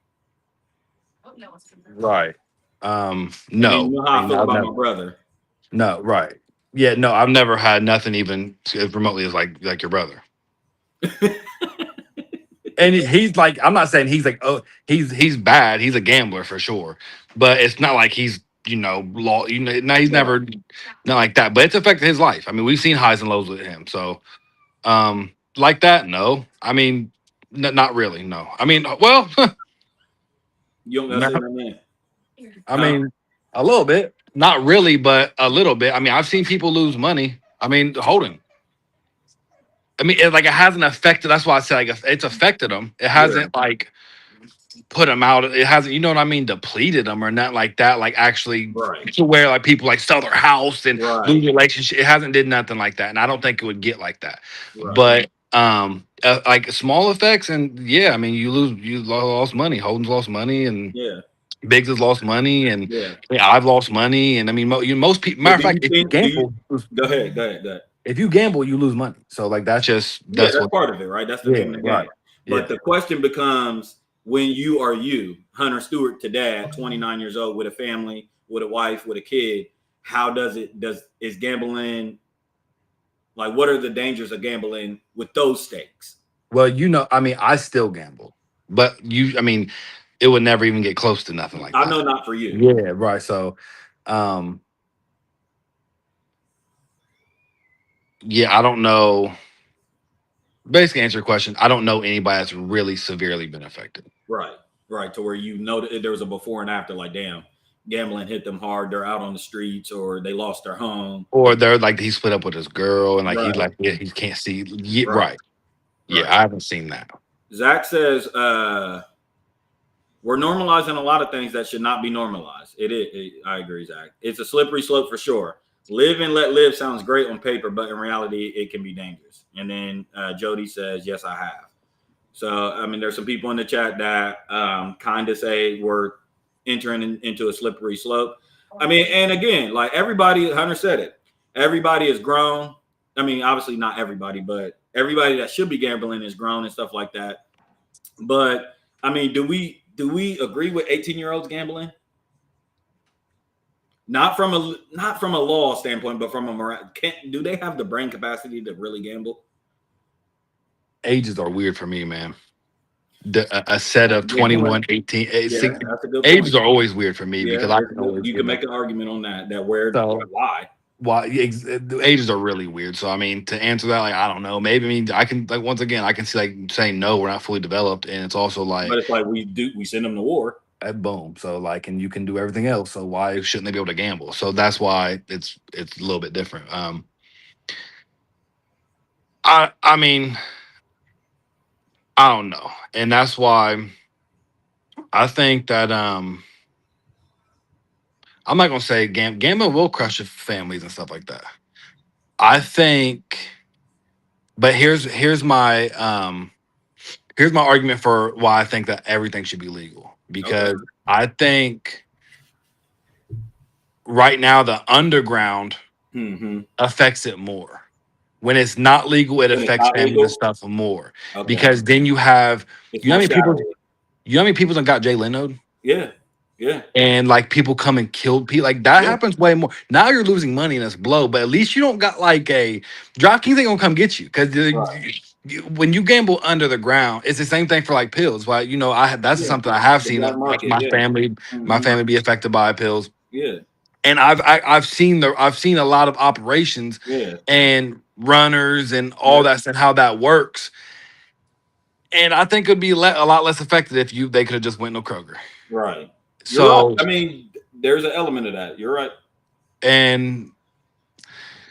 Right. No. You know how I feel about my brother. No, right. Yeah, no, I've never had nothing even as remotely as like your brother. And he's like, I'm not saying he's like, oh, he's bad. He's a gambler for sure. But it's not like he's, he's never not like that. But it's affected his life. I mean, we've seen highs and lows with him. So like that, no. I mean, not really, no. I mean, well, you don't know that. I mean, a little bit. Not really, but a little bit. I mean, I've seen people lose money. I mean, holding. I mean, it hasn't affected. That's why I said it's affected them. It hasn't like put them out. It hasn't, you know what I mean, depleted them or not like that. Like actually to where like people like sell their house and lose relationship. It hasn't did nothing like that, and I don't think it would get like that. But like small effects, and yeah, I mean, you lost money. Holden's lost money, and Biggs has lost money, and I've lost money, and I mean, most people. Matter of fact, if you gamble, go ahead. If you gamble, you lose money. So like that's that's part of it, right? That's the name of the game. But the question becomes, when you are Hunter Stewart today at 29 years old with a family, with a wife, with a kid, how is gambling, like, what are the dangers of gambling with those stakes? Well, I mean, I still gamble, but I mean, it would never even get close to nothing like I that. know not for you. Yeah, right. So, yeah, I don't know. Basically, answer your question. I don't know anybody that's really severely been affected. Right. To where that there was a before and after, like, damn, gambling hit them hard. They're out on the streets, or they lost their home, Or they're like he split up with his girl, and like right. he's like, yeah, he can't see. Yeah, Right. right. Yeah, I haven't seen that. Zach says, we're normalizing a lot of things that should not be normalized. It is. I agree, Zach. It's a slippery slope for sure. Live and let live sounds great on paper, but in reality, it can be dangerous. And then Jody says, yes, I have. So, I mean, there's some people in the chat that kind of say we're entering into a slippery slope. I mean, and again, like everybody, Hunter said it, everybody is grown. I mean, obviously not everybody, but everybody that should be gambling is grown and stuff like that. But I mean, do we agree with 18-year-olds gambling? Not from a law standpoint, but from a do they have the brain capacity to really gamble? Ages are weird for me, man. A set of 21, 18, 16, that's a good ages point. are always weird for me because you can make an argument on that why the ages are really weird. So I mean, to answer that, like, I don't know. Maybe, I mean, I can, like, once again, I can see, like, saying no, we're not fully developed, and it's also like, but it's like we send them to war. Boom. So like, and you can do everything else. So why shouldn't they be able to gamble? So that's why it's a little bit different. I mean, I don't know, and that's why I think that I'm not gonna say gambling will crush your families and stuff like that. I think, but here's my argument for why I think that everything should be legal, because I think right now the underground affects it more. When it's not legal, it affects families and stuff more, because then you have how many people done got Jay Leno? Yeah. And like people come and kill people, like that happens way more. Now you're losing money and it's blow, but at least you don't got like a DraftKings ain't gonna come get you, because when you gamble under the ground, it's the same thing for like pills. Like, that's something I have seen my family be affected by pills. Yeah. And I've seen a lot of operations and runners and all that and how that works. And I think it would be a lot less effective if they could have just went no Kroger. Right. So right. I mean, there's an element of that. You're right.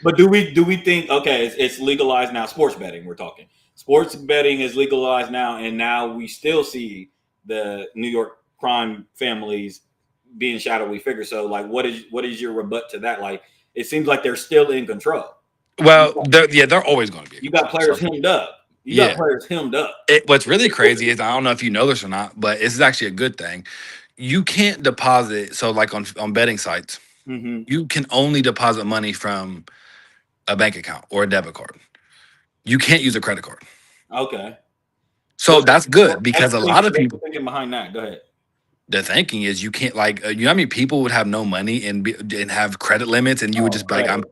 But do we think, okay, it's legalized now? Sports betting, we're talking. Sports betting is legalized now, and now we still see the New York crime families being shadowy figures. So, like, what is your rebut to that? Like, it seems like they're still in control. Well, they're always going to be. You got players hemmed up. Got players hemmed up. What's really crazy is, I don't know if you know this or not, but this is actually a good thing. You can't deposit. So, like on betting sites, you can only deposit money from a bank account or a debit card. You can't use a credit card. Okay. So that's good, because a lot of people thinking behind that. Go ahead. The thinking is you can't, like, you know how many people would have no money and have credit limits, and you would just be like,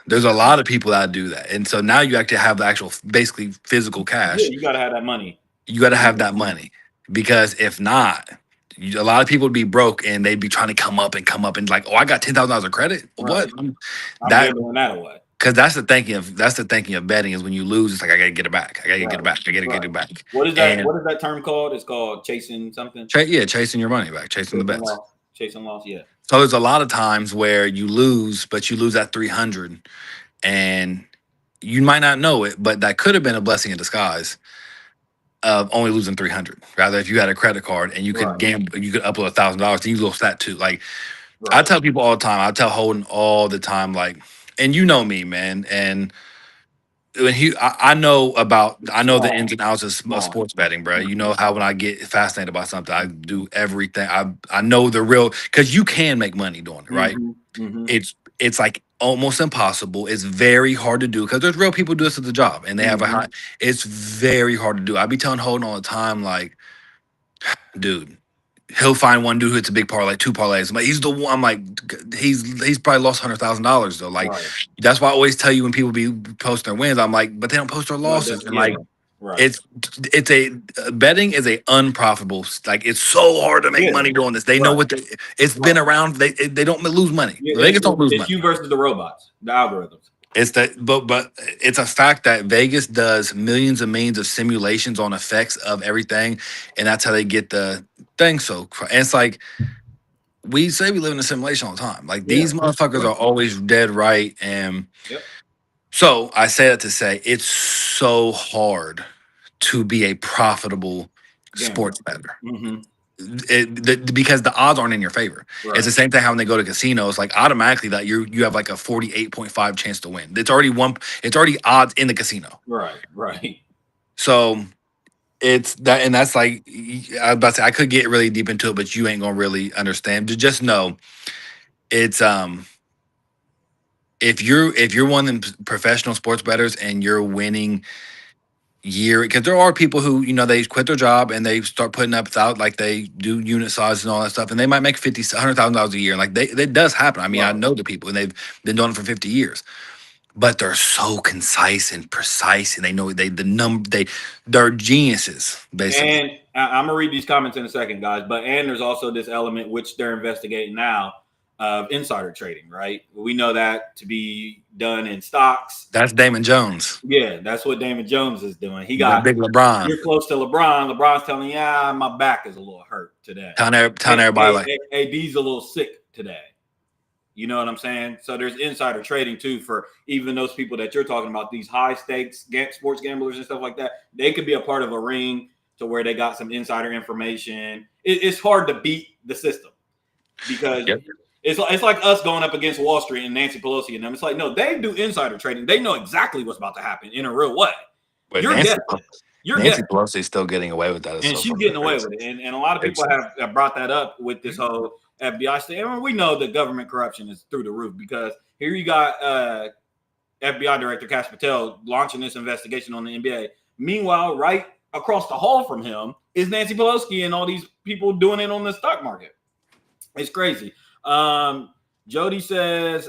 there's a lot of people that do that. And so now you actually have the actual basically physical cash. You got to have that money. You got to have that money, because if not, a lot of people would be broke and they'd be trying to come up and like, oh, I got $10,000 of credit. Right. What? I'm gambling that away. Because that's the thinking of betting, is when you lose, it's like, I gotta get it back. I gotta get it back. I gotta get it back. What is that? What is that term called? It's called chasing something. Chasing your money back, chasing the bets. Chasing loss. Yeah. So there's a lot of times where you lose, but you lose at 300, and you might not know it, but that could have been a blessing in disguise of only losing 300. Rather, if you had a credit card and you could gamble, you could upload $1,000, and you lose that too. Like, I tell people all the time, I tell Holden all the time, like, and you know me, man, and when I know the ins and outs of sports betting, bro. You know how when I get fascinated about something, I do everything. I know the real, because you can make money doing it, right? It's like almost impossible. It's very hard to do, because there's real people who do this as a job, and they have a high. It's very hard to do. I be telling Holden all the time, like, dude, he'll find one dude who hits a big parlay, 2 parlays. I'm like, he's the one. I'm like, he's probably lost $100,000 though. Like, Right. that's why I always tell you when people be posting their wins, I'm like, but they don't post their losses. And like, right. it's a betting is a unprofitable. Like, it's so hard to make money doing this. They know what it's been around. They don't lose money. Vegas don't lose money. It's you versus the robots, the algorithms. It's that, but it's a fact that Vegas does millions and millions of simulations on effects of everything, and that's how they get the thing. So, and it's like we say we live in a simulation all the time. Like these motherfuckers are always dead right, and so I say that to say it's so hard to be a profitable sports bettor. Because the odds aren't in your favor. Right. It's the same thing how when they go to casinos, like automatically that you have like a 48.5 chance to win. It's already odds in the casino. Right. So it's that, and that's like I was about to say I could get really deep into it, but you ain't gonna really understand. Just know it's if you're one of them professional sports bettors and you're winning because there are people who, they quit their job and they start putting up without, like they do unit sizes and all that stuff, and they might make $100,000 a year. Like that does happen. I mean, I know the people and they've been doing it for 50 years, but they're so concise and precise, and they know they're geniuses basically. And I'm gonna read these comments in a second, guys. But there's also this element which they're investigating now of insider trading, right? We know that to be done in stocks. That's Damon Jones. Yeah, that's what Damon Jones is doing. He got big LeBron. You're close to LeBron. LeBron's telling you, my back is a little hurt today. Telling everybody like AD's a little sick today. You know what I'm saying? So there's insider trading too for even those people that you're talking about, these high stakes sports gamblers and stuff like that. They could be a part of a ring to where they got some insider information. It's hard to beat the system because it's like us going up against Wall Street and Nancy Pelosi and them. It's like, no, they do insider trading. They know exactly what's about to happen in a real way. But Nancy Pelosi is still getting away with that. And she's getting away with it. And a lot of people have brought that up with this whole FBI thing. I mean, we know that government corruption is through the roof because here you got FBI Director Kash Patel launching this investigation on the NBA. Meanwhile, right across the hall from him is Nancy Pelosi and all these people doing it on the stock market. It's crazy. Jody says,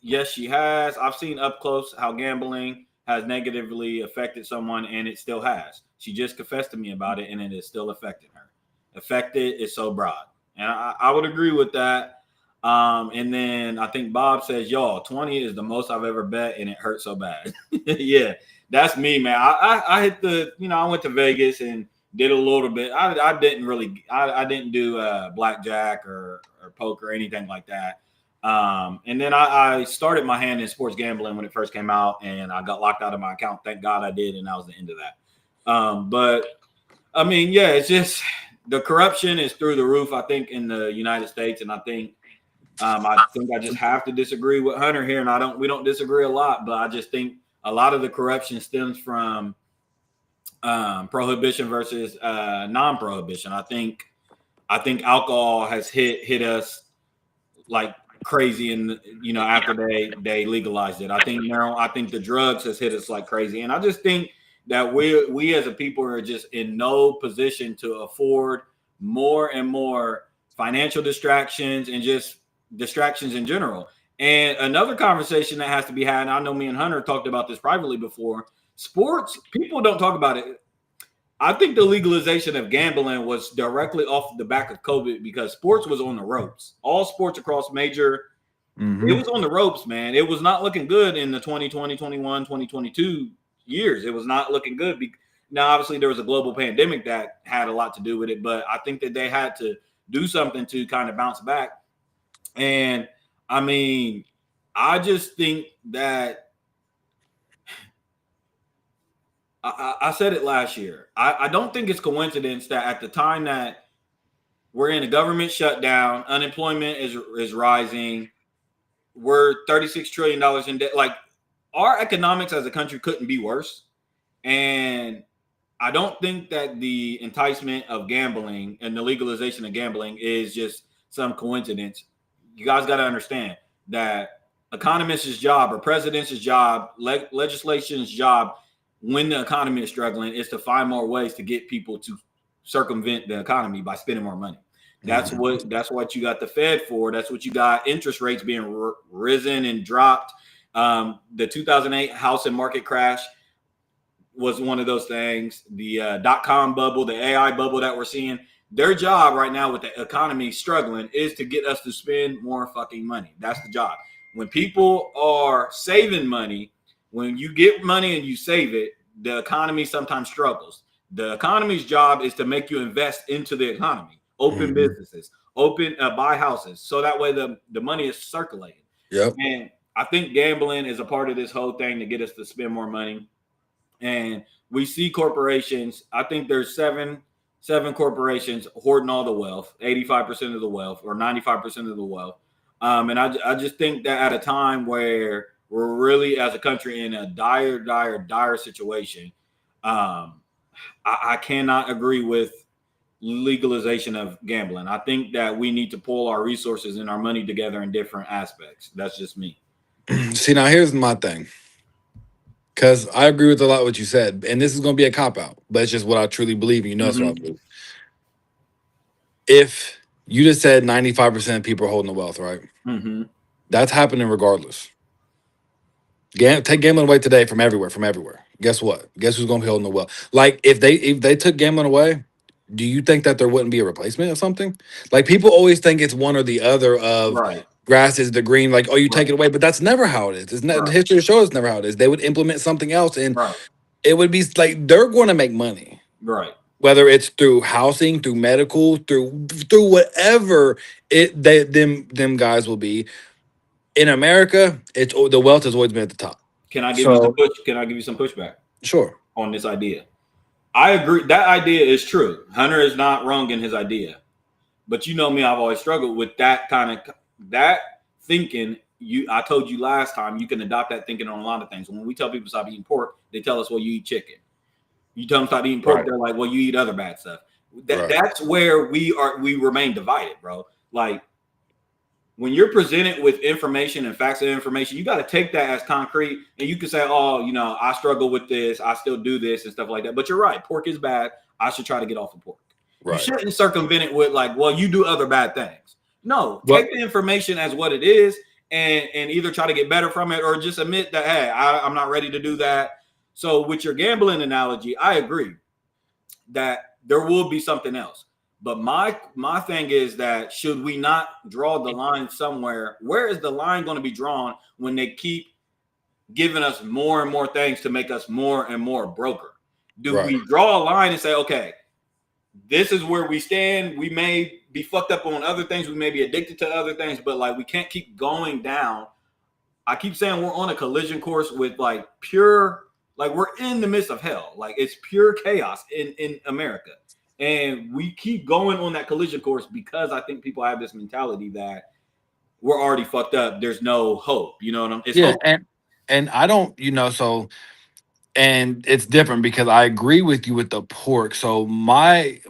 yes, she has. I've seen up close how gambling has negatively affected someone, and it still has. She just confessed to me about it, and it is still affecting her. Affected is so broad. And I would agree with that. And then I think Bob says, y'all, 20 is the most I've ever bet, and it hurt so bad. Yeah, that's me, man. I hit I went to Vegas and did a little bit. I didn't do blackjack or poker or anything like that. And then I started my hand in sports gambling when it first came out, and I got locked out of my account. Thank God I did, and that was the end of that. But I mean, yeah, it's just the corruption is through the roof, I think, in the United States, and I think I just have to disagree with Hunter here, and we don't disagree a lot, but I just think a lot of the corruption stems from prohibition versus non-prohibition. I think alcohol has hit us like crazy, and after they legalized it. I think the drugs has hit us like crazy, and I just think that we as a people are just in no position to afford more and more financial distractions and just distractions in general. And another conversation that has to be had, and I know me and Hunter talked about this privately before, sports, people don't talk about it. I think the legalization of gambling was directly off the back of COVID because sports was on the ropes. All sports across major, it was on the ropes, man. It was not looking good in the 2020, 21, 2022 years. It was not looking good. Now, obviously, there was a global pandemic that had a lot to do with it, but I think that they had to do something to kind of bounce back. And I mean, I just think that I said it last year. I don't think it's coincidence that at the time that we're in a government shutdown, unemployment is rising, we're $36 trillion in debt. Like, our economics as a country couldn't be worse. And I don't think that the enticement of gambling and the legalization of gambling is just some coincidence. You guys got to understand that economists' job or president's job, legislation's job when the economy is struggling is to find more ways to get people to circumvent the economy by spending more money. That's what you got the Fed for. That's what you got interest rates being risen and dropped. The 2008 house and market crash was one of those things. The .com bubble, the AI bubble that we're seeing. Their job right now with the economy struggling is to get us to spend more fucking money. That's the job. When people are saving money, when you get money and you save it, the economy sometimes struggles. The economy's job is to make you invest into the economy, open businesses, buy houses, so that way the money is circulating. Yep. And I think gambling is a part of this whole thing to get us to spend more money. And we see corporations. I think there's seven corporations hoarding all the wealth, 85% of the wealth or 95% of the wealth. And I just think that at a time where we're really, as a country, in a dire situation, I cannot agree with legalization of gambling. I think that we need to pull our resources and our money together in different aspects. That's just me. See, now here's my thing. Because I agree with a lot of what you said, and this is going to be a cop-out, but it's just what I truly believe, and that's what I believe. If you just said 95% of people are holding the wealth, right? That's happening regardless. Take gambling away today from everywhere. Guess what? Guess who's going to be holding the wealth? Like, if they took gambling away, do you think that there wouldn't be a replacement of something? Like, people always think it's one or the other of grass is the green, like, oh, you take it away, but that's never how it is. It's not, history shows it's never how it is. They would implement something else, and it would be like they're going to make money, whether it's through housing, through medical, through whatever them guys will be. In America, it's the wealth has always been at the top. Can I give you some pushback? Sure. On this idea, I agree. That idea is true. Hunter is not wrong in his idea, but you know me, I've always struggled with that kind of thinking. I told you last time you can adopt that thinking on a lot of things. When we tell people stop eating pork, they tell us, well, you eat chicken. You tell them stop eating pork, they're like, well, you eat other bad stuff. That's where we remain divided, bro. Like, when you're presented with information and facts and information, you got to take that as concrete, and you can say, oh, you know, I struggle with this, I still do this and stuff like that. But you're right, pork is bad. I should try to get off of pork. You shouldn't circumvent it with like, well, you do other bad things. No, take the information as what it is, and either try to get better from it or just admit that, hey, I'm not ready to do that. So with your gambling analogy, I agree that there will be something else. But my thing is that should we not draw the line somewhere? Where is the line going to be drawn when they keep giving us more and more things to make us more and more broker? Do we draw a line and say, okay, this is where we stand? We may be fucked up on other things. We may be addicted to other things, but like we can't keep going down. I keep saying we're on a collision course with like pure, like we're in the midst of hell. Like it's pure chaos in America. And we keep going on that collision course because I think people have this mentality that we're already fucked up. There's no hope. You know what I'm saying? And I don't, and it's different because I agree with you with the pork. So my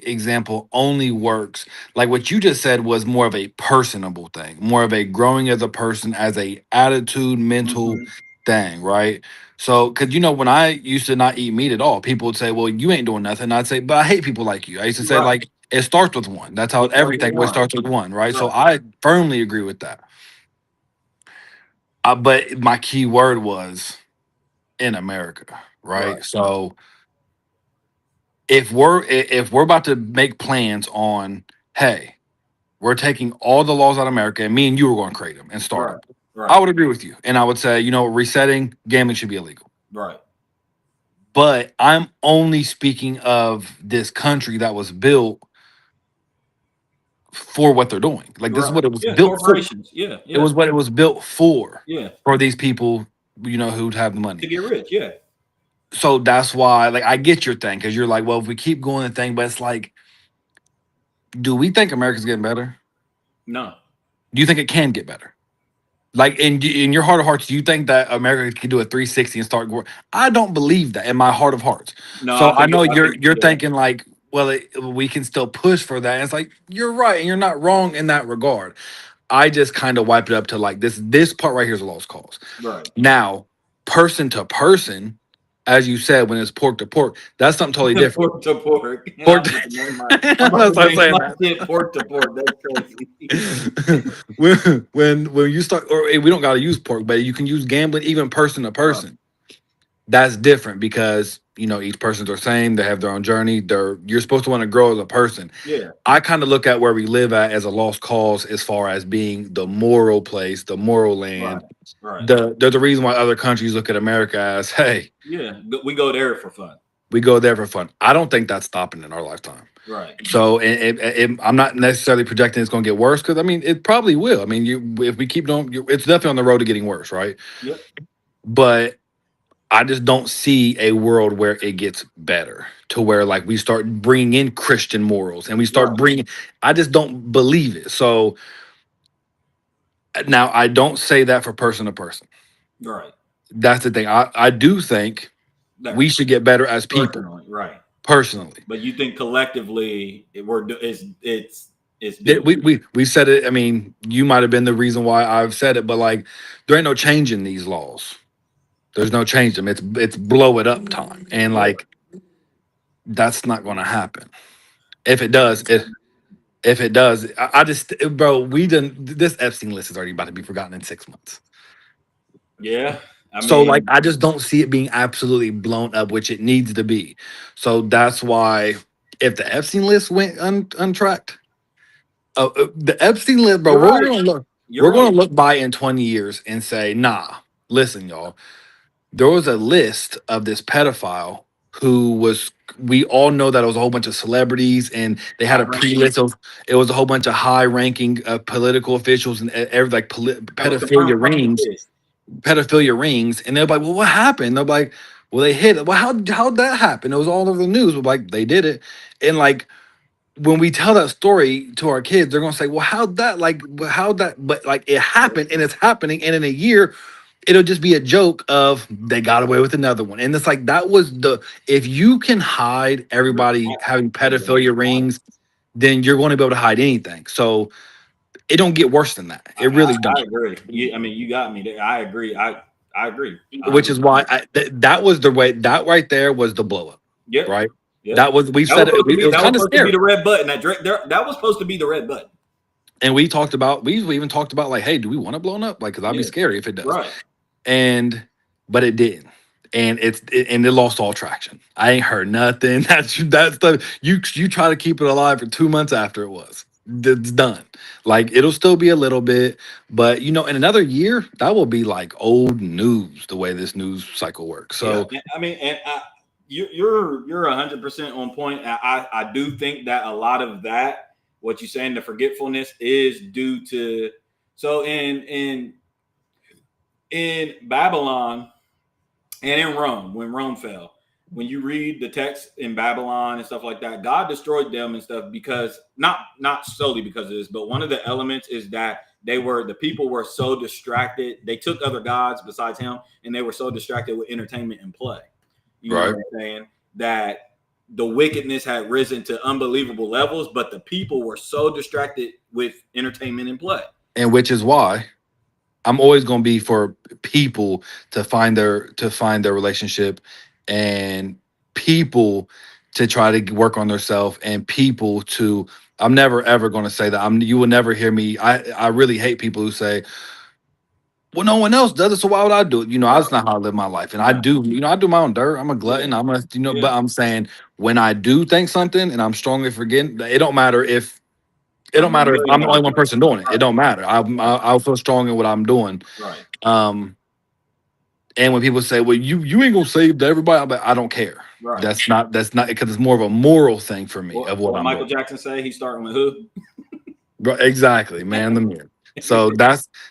example only works. Like what you just said was more of a personable thing, more of a growing as a person, as a attitude, mental thing, right? So, because when I used to not eat meat at all, people would say, well, you ain't doing nothing. I'd say, but I hate people like you. I used to say, like, it starts with one. That's how everything starts with one, right? So I firmly agree with that. But my key word was in America, right? So if we're about to make plans on, hey, we're taking all the laws out of America, and me and you are going to create them and start them. I would agree with you. And I would say, resetting gambling should be illegal. But I'm only speaking of this country that was built for what they're doing. Like this is what it was built for. It was what it was built for. For these people, who'd have the money. To get rich, So that's why, like, I get your thing, because you're like, well, if we keep going the thing, but it's like, do we think America's getting better? No. Do you think it can get better? Like in your heart of hearts, do you think that America can do a 360 and start growing? I don't believe that in my heart of hearts. No, so I know you're thinking like, well, we can still push for that. And it's like, you're right, and you're not wrong in that regard. I just kind of wiped it up to like this part right here is a lost cause. Right. Now, person to person, as you said, when it's pork to pork, that's something totally different. Pork to pork. Pork I'm to- about to I'm name saying my that. kid pork to pork. That's crazy. when you start, or we don't got to use pork, but you can use gambling even person to person. That's different because each person's the same. They have their own journey. You're supposed to want to grow as a person. Yeah. I kind of look at where we live at as a lost cause, as far as being the moral place, the moral land. Right. There's a reason why other countries look at America as, hey, Yeah, we go there for fun. we go there for fun. I don't think that's stopping in our lifetime. Right. So I'm not necessarily projecting it's going to get worse, because I mean it probably will. I mean, if we keep doing, it's definitely on the road to getting worse, right? Yep. But I just don't see a world where it gets better, to where like we start bringing in Christian morals and we start bringing. I just don't believe it. So now I don't say that for person to person. Right. That's the thing. I do think we should get better as people. Personally, right. Personally. But you think collectively it's we said it. I mean, you might have been the reason why I've said it, but like there ain't no change in these laws. There's no change them. It's blow it up time, and like that's not going to happen. If it does, I just, bro, this Epstein list is already about to be forgotten in 6 months. Yeah. So like I just don't see it being absolutely blown up, which it needs to be. So that's why if the Epstein list went untracked, the Epstein list, bro, we're gonna look by in 20 years and say, nah, listen, y'all. There was a list of this pedophile who was, we all know that it was a whole bunch of celebrities, and they had a pre-list of, it was a whole bunch of high-ranking political officials and every like pedophilia rings, and they're like, well, what happened? They're like, well, they hit it. Well, how'd that happen? It was all over the news. We're like, they did it. And like when we tell that story to our kids, they're gonna say, well, how'd that, but like it happened, and it's happening, and in a year it'll just be a joke of they got away with another one. And it's like, that was if you can hide everybody having pedophilia rings, then you're going to be able to hide anything. So it don't get worse than that. It really don't. I agree. You got me there. I agree. I agree. Which is why that was the way, that right there was the blow up. Yeah. Right. Yep. That was, we said it was kind of scary. To be the red button. That was supposed to be the red button. And we even talked about like, hey, do we want it blown up? Like, cause I'd be scary if it does. Right. But it didn't, and it lost all traction. I ain't heard nothing. That's stuff you try to keep it alive for 2 months after it's done. Like it'll still be a little bit, but in another year that will be like old news, the way this news cycle works. So yeah, I mean, and you're 100% on point. I do think that a lot of that, what you're saying, the forgetfulness is due to, so in Babylon and in Rome, when Rome fell, when you read the text in Babylon and stuff like that, God destroyed them and stuff because not solely because of this, but one of the elements is that the people were so distracted. They took other gods besides him, and they were so distracted with entertainment and play. You know what I'm saying? That the wickedness had risen to unbelievable levels, but the people were so distracted with entertainment and play. And which is why I'm always going to be for people to find their relationship, and people to try to work on themselves, and people to, I'm never ever going to say that you will never hear me. I really hate people who say, well, no one else does it, so why would I do it? That's not how I live my life. And I do, I do my own dirt. I'm a glutton. I'm a, but I'm saying when I do think something and I'm strongly forgetting, it don't matter if I'm the only one person doing it. It don't matter. I'll feel strong in what I'm doing. Right. And when people say, well, you ain't gonna save everybody, but I don't care. Right. That's not because it's more of a moral thing for me of what I'm Michael doing. Jackson say he's starting with who? Right, exactly, man. The mirror. So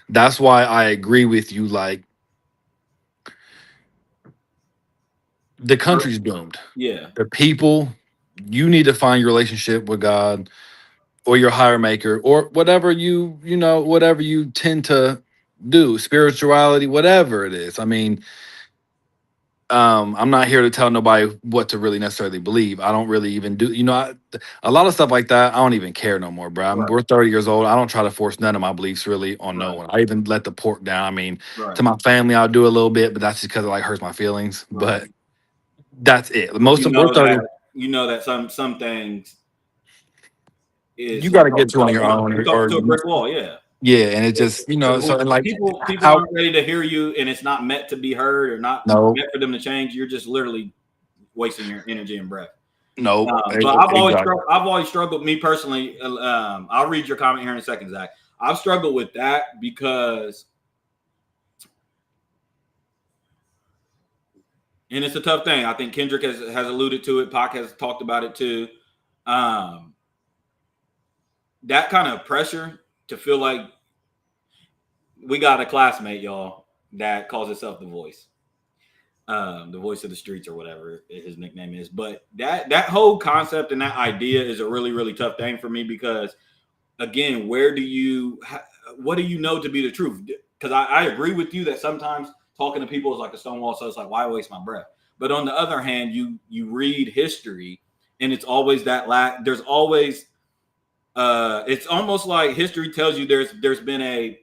that's why I agree with you. Like the country's doomed. Yeah. The people, you need to find your relationship with God or your higher maker or whatever whatever you tend to do, spirituality, whatever it is. I mean, I'm not here to tell nobody what to really necessarily believe. I don't really even do, a lot of stuff like that. I don't even care no more, bro. We're 30 years old. I don't try to force none of my beliefs really on no one. I even let the pork down. I mean, to my family, I'll do a little bit, but that's just because it like hurts my feelings. But That's it. Most of we're 30. You know that some things is You got to get to on your own, you're talking to a brick wall. Yeah, and it just so and like people aren't ready to hear you, and it's not meant to be heard or not meant for them to change. You're just literally wasting your energy and breath. No, but I've always struggled. Me personally, I'll read your comment here in a second, Zach. I've struggled with that because, and it's a tough thing. I think Kendrick has alluded to it. Pac has talked about it too. That kind of pressure to feel like we got a classmate, y'all, that calls itself the voice of the streets or whatever his nickname is. But that whole concept and that idea is a really, really tough thing for me because, again, what do you know to be the truth? Because I agree with you that sometimes talking to people is like a stone wall. So it's like, why waste my breath? But on the other hand, you read history and it's always that there's always it's almost like history tells you there's been a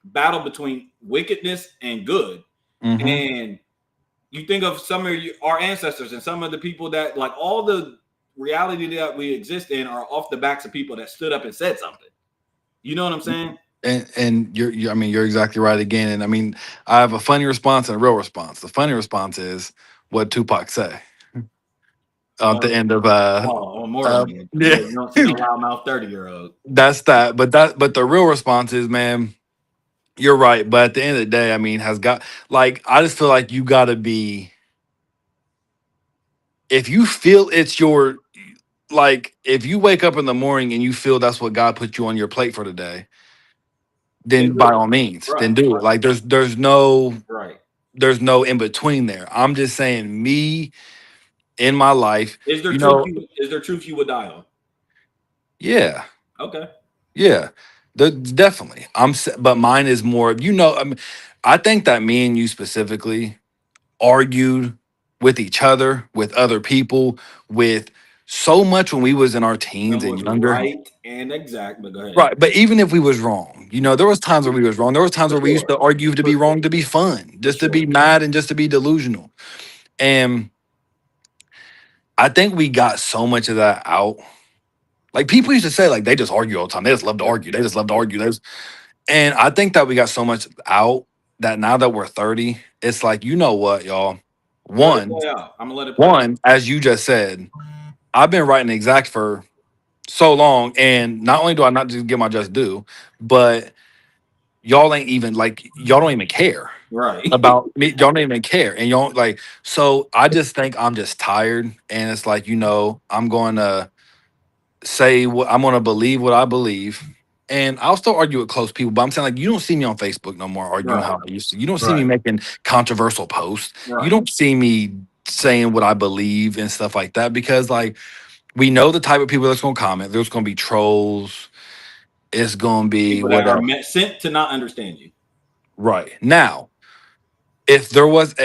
battle between wickedness and good. Mm-hmm. And you think of some of our ancestors and some of the people that, like, all the reality that we exist in are off the backs of people that stood up and said something. You know what I'm saying? And you're exactly right again. And I mean, I have a funny response and a real response. The funny response is what Tupac say at the end of more you don't see no loudmouth 30-year-old. That's that. But the real response is, man, you're right. But at the end of the day, I mean, I just feel like you gotta be, if you feel it's your, like, if you wake up in the morning and you feel that's what God put you on your plate for the day, then by all means, then do it. Like there's no in between there. I'm just saying, me in my life, is there truth you would die on? Yeah. Okay. Yeah. Definitely. But mine is more, I mean, I think that me and you specifically argued with each other, with other people, with so much when we was in our teens and younger. Right and exact, but go ahead. Right, but even if we was wrong, there was times where we was wrong. There was times where we used to argue to be wrong, to be fun, just to be mad and just to be delusional. And I think we got so much of that out. Like, people used to say, like, they just argue all the time. They just love to argue. They just love to argue. And I think that we got so much out that now that we're 30, it's like, you know what, y'all? I'm gonna let it play out. As you just said, I've been writing exact for so long, and not only do I not just get my just due, but y'all don't even care about me. Y'all don't even care, and y'all like. So I just think I'm just tired, and it's like, I'm going to say what I'm going to believe, what I believe. And I'll still argue with close people, but I'm saying, like, you don't see me on Facebook no more arguing how I used to. You don't see me making controversial posts. You don't see me saying what I believe and stuff like that, because, like, we know the type of people that's going to comment. There's going to be trolls. It's going to be people that are sent to not understand you. Right. Now, if there was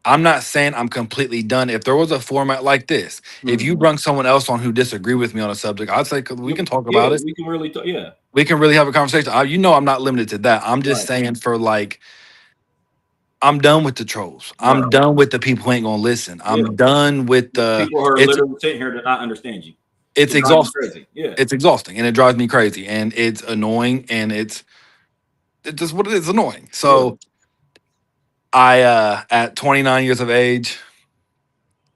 I'm not saying I'm completely done. If there was a format like this, if you bring someone else on who disagree with me on a subject, I'd say we can talk about it. We can really we can really have a conversation. I'm not limited to that. I'm just saying, for, like, I'm done with the trolls. I'm done with the people who ain't gonna listen. I'm done with the people who are literally sitting here to not understand you. It's exhausting. It's exhausting, and it drives me crazy, and it's annoying, and it's just what it is, annoying. So I at 29 years of age,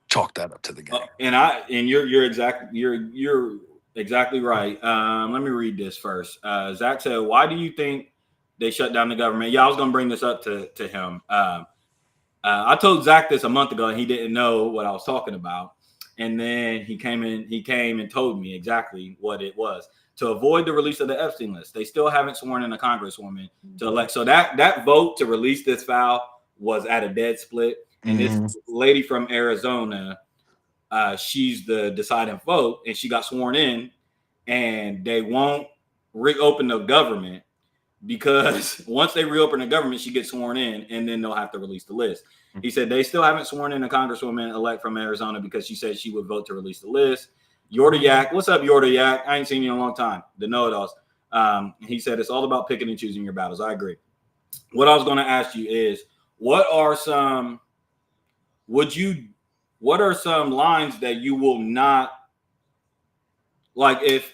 chalk that up to the game. And you're exactly right. Let me read this first. Zach said, "Why do you think they shut down the government?" Yeah, I was going to bring this up to him. I told Zach this a month ago, and he didn't know what I was talking about. And then he came and told me exactly what it was. To avoid the release of the Epstein list, they still haven't sworn in a congresswoman to elect. So that vote to release this file was at a dead split. And this lady from Arizona, she's the deciding vote, and she got sworn in, and they won't reopen the government, because once they reopen the government, she gets sworn in, and then they'll have to release the list. He said they still haven't sworn in a congresswoman elect from Arizona because she said she would vote to release the list. Yordayak, what's up, Yordayak? I ain't seen you in a long time. The know-it-alls. He said it's all about picking and choosing your battles. I agree. What I was going to ask you is, what are some what are some lines that you will not like if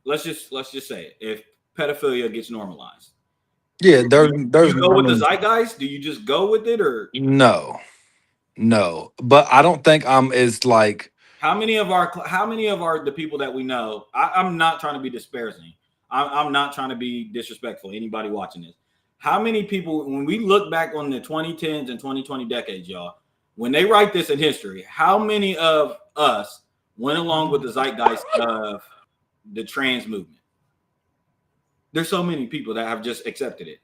let's just say it, if pedophilia gets normalized? Yeah, there's you go with the zeitgeist? Do you just go with it, or no, but I don't think is like how many of the people that we know? I'm not trying to be disparaging. I'm not trying to be disrespectful. Anybody watching this, how many people, when we look back on the 2010s and 2020 decades, y'all, when they write this in history, how many of us went along with the zeitgeist of the trans movement? There's so many people that have just accepted it.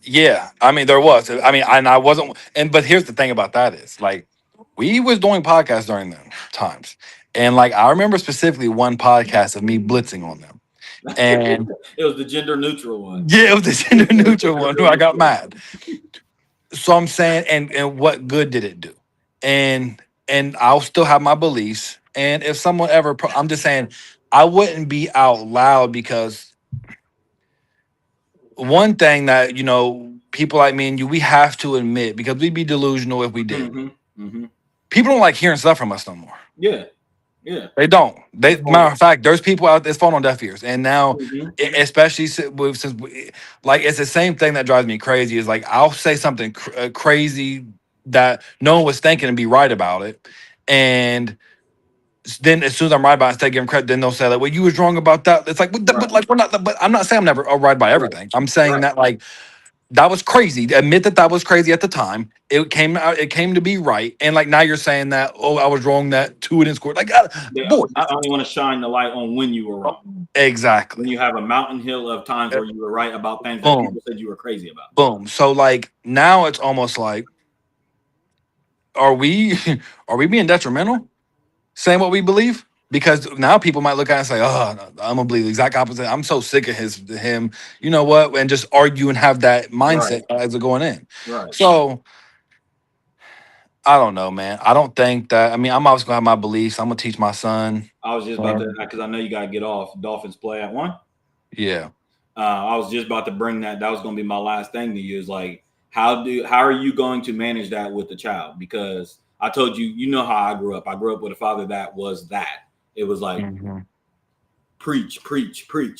Yeah, I mean, there was. I mean, and I wasn't. But here's the thing about that is like we was doing podcasts during them times, and like I remember specifically one podcast of me blitzing on them, and it was the gender neutral one. Yeah, it was the gender neutral one. I got mad. So I'm saying, and what good did it do? And I'll still have my beliefs. And if someone ever, I'm just saying, I wouldn't be out loud because one thing that people like me and you, we have to admit, because we'd be delusional if we did. People don't like hearing stuff from us no more. Yeah. They don't. Matter of fact, there's people out there that's falling on deaf ears, and now, especially since like it's the same thing that drives me crazy. Is like I'll say something crazy that no one was thinking and be right about it, and then as soon as I'm right about it, instead of giving credit, then they'll say like, "Well, you was wrong about that." It's like, but like we're not. But I'm not saying I'm never right by everything. I'm saying that like. That was crazy. Admit that was crazy at the time. It came out. It came to be right. And like now you're saying that, oh, I was wrong that two didn't score. Like, boy, I only want to shine the light on when you were wrong. Exactly. When you have a mountain hill of times where you were right about things that people said you were crazy about. Boom. So like now it's almost like, are we being detrimental? Saying what we believe? Because now people might look at it and say, "Oh, no, I'm gonna believe the exact opposite." I'm so sick of him. You know what? And just argue and have that mindset as they're going in. Right. So I don't know, man. I don't think that. I mean, I'm always gonna have my beliefs. I'm gonna teach my son. I was just about to, because I know you gotta get off. Dolphins play at 1. Yeah. I was just about to bring that. That was gonna be my last thing to you. Is like, how are you going to manage that with the child? Because I told you, you know how I grew up. I grew up with a father that was that. It was like preach,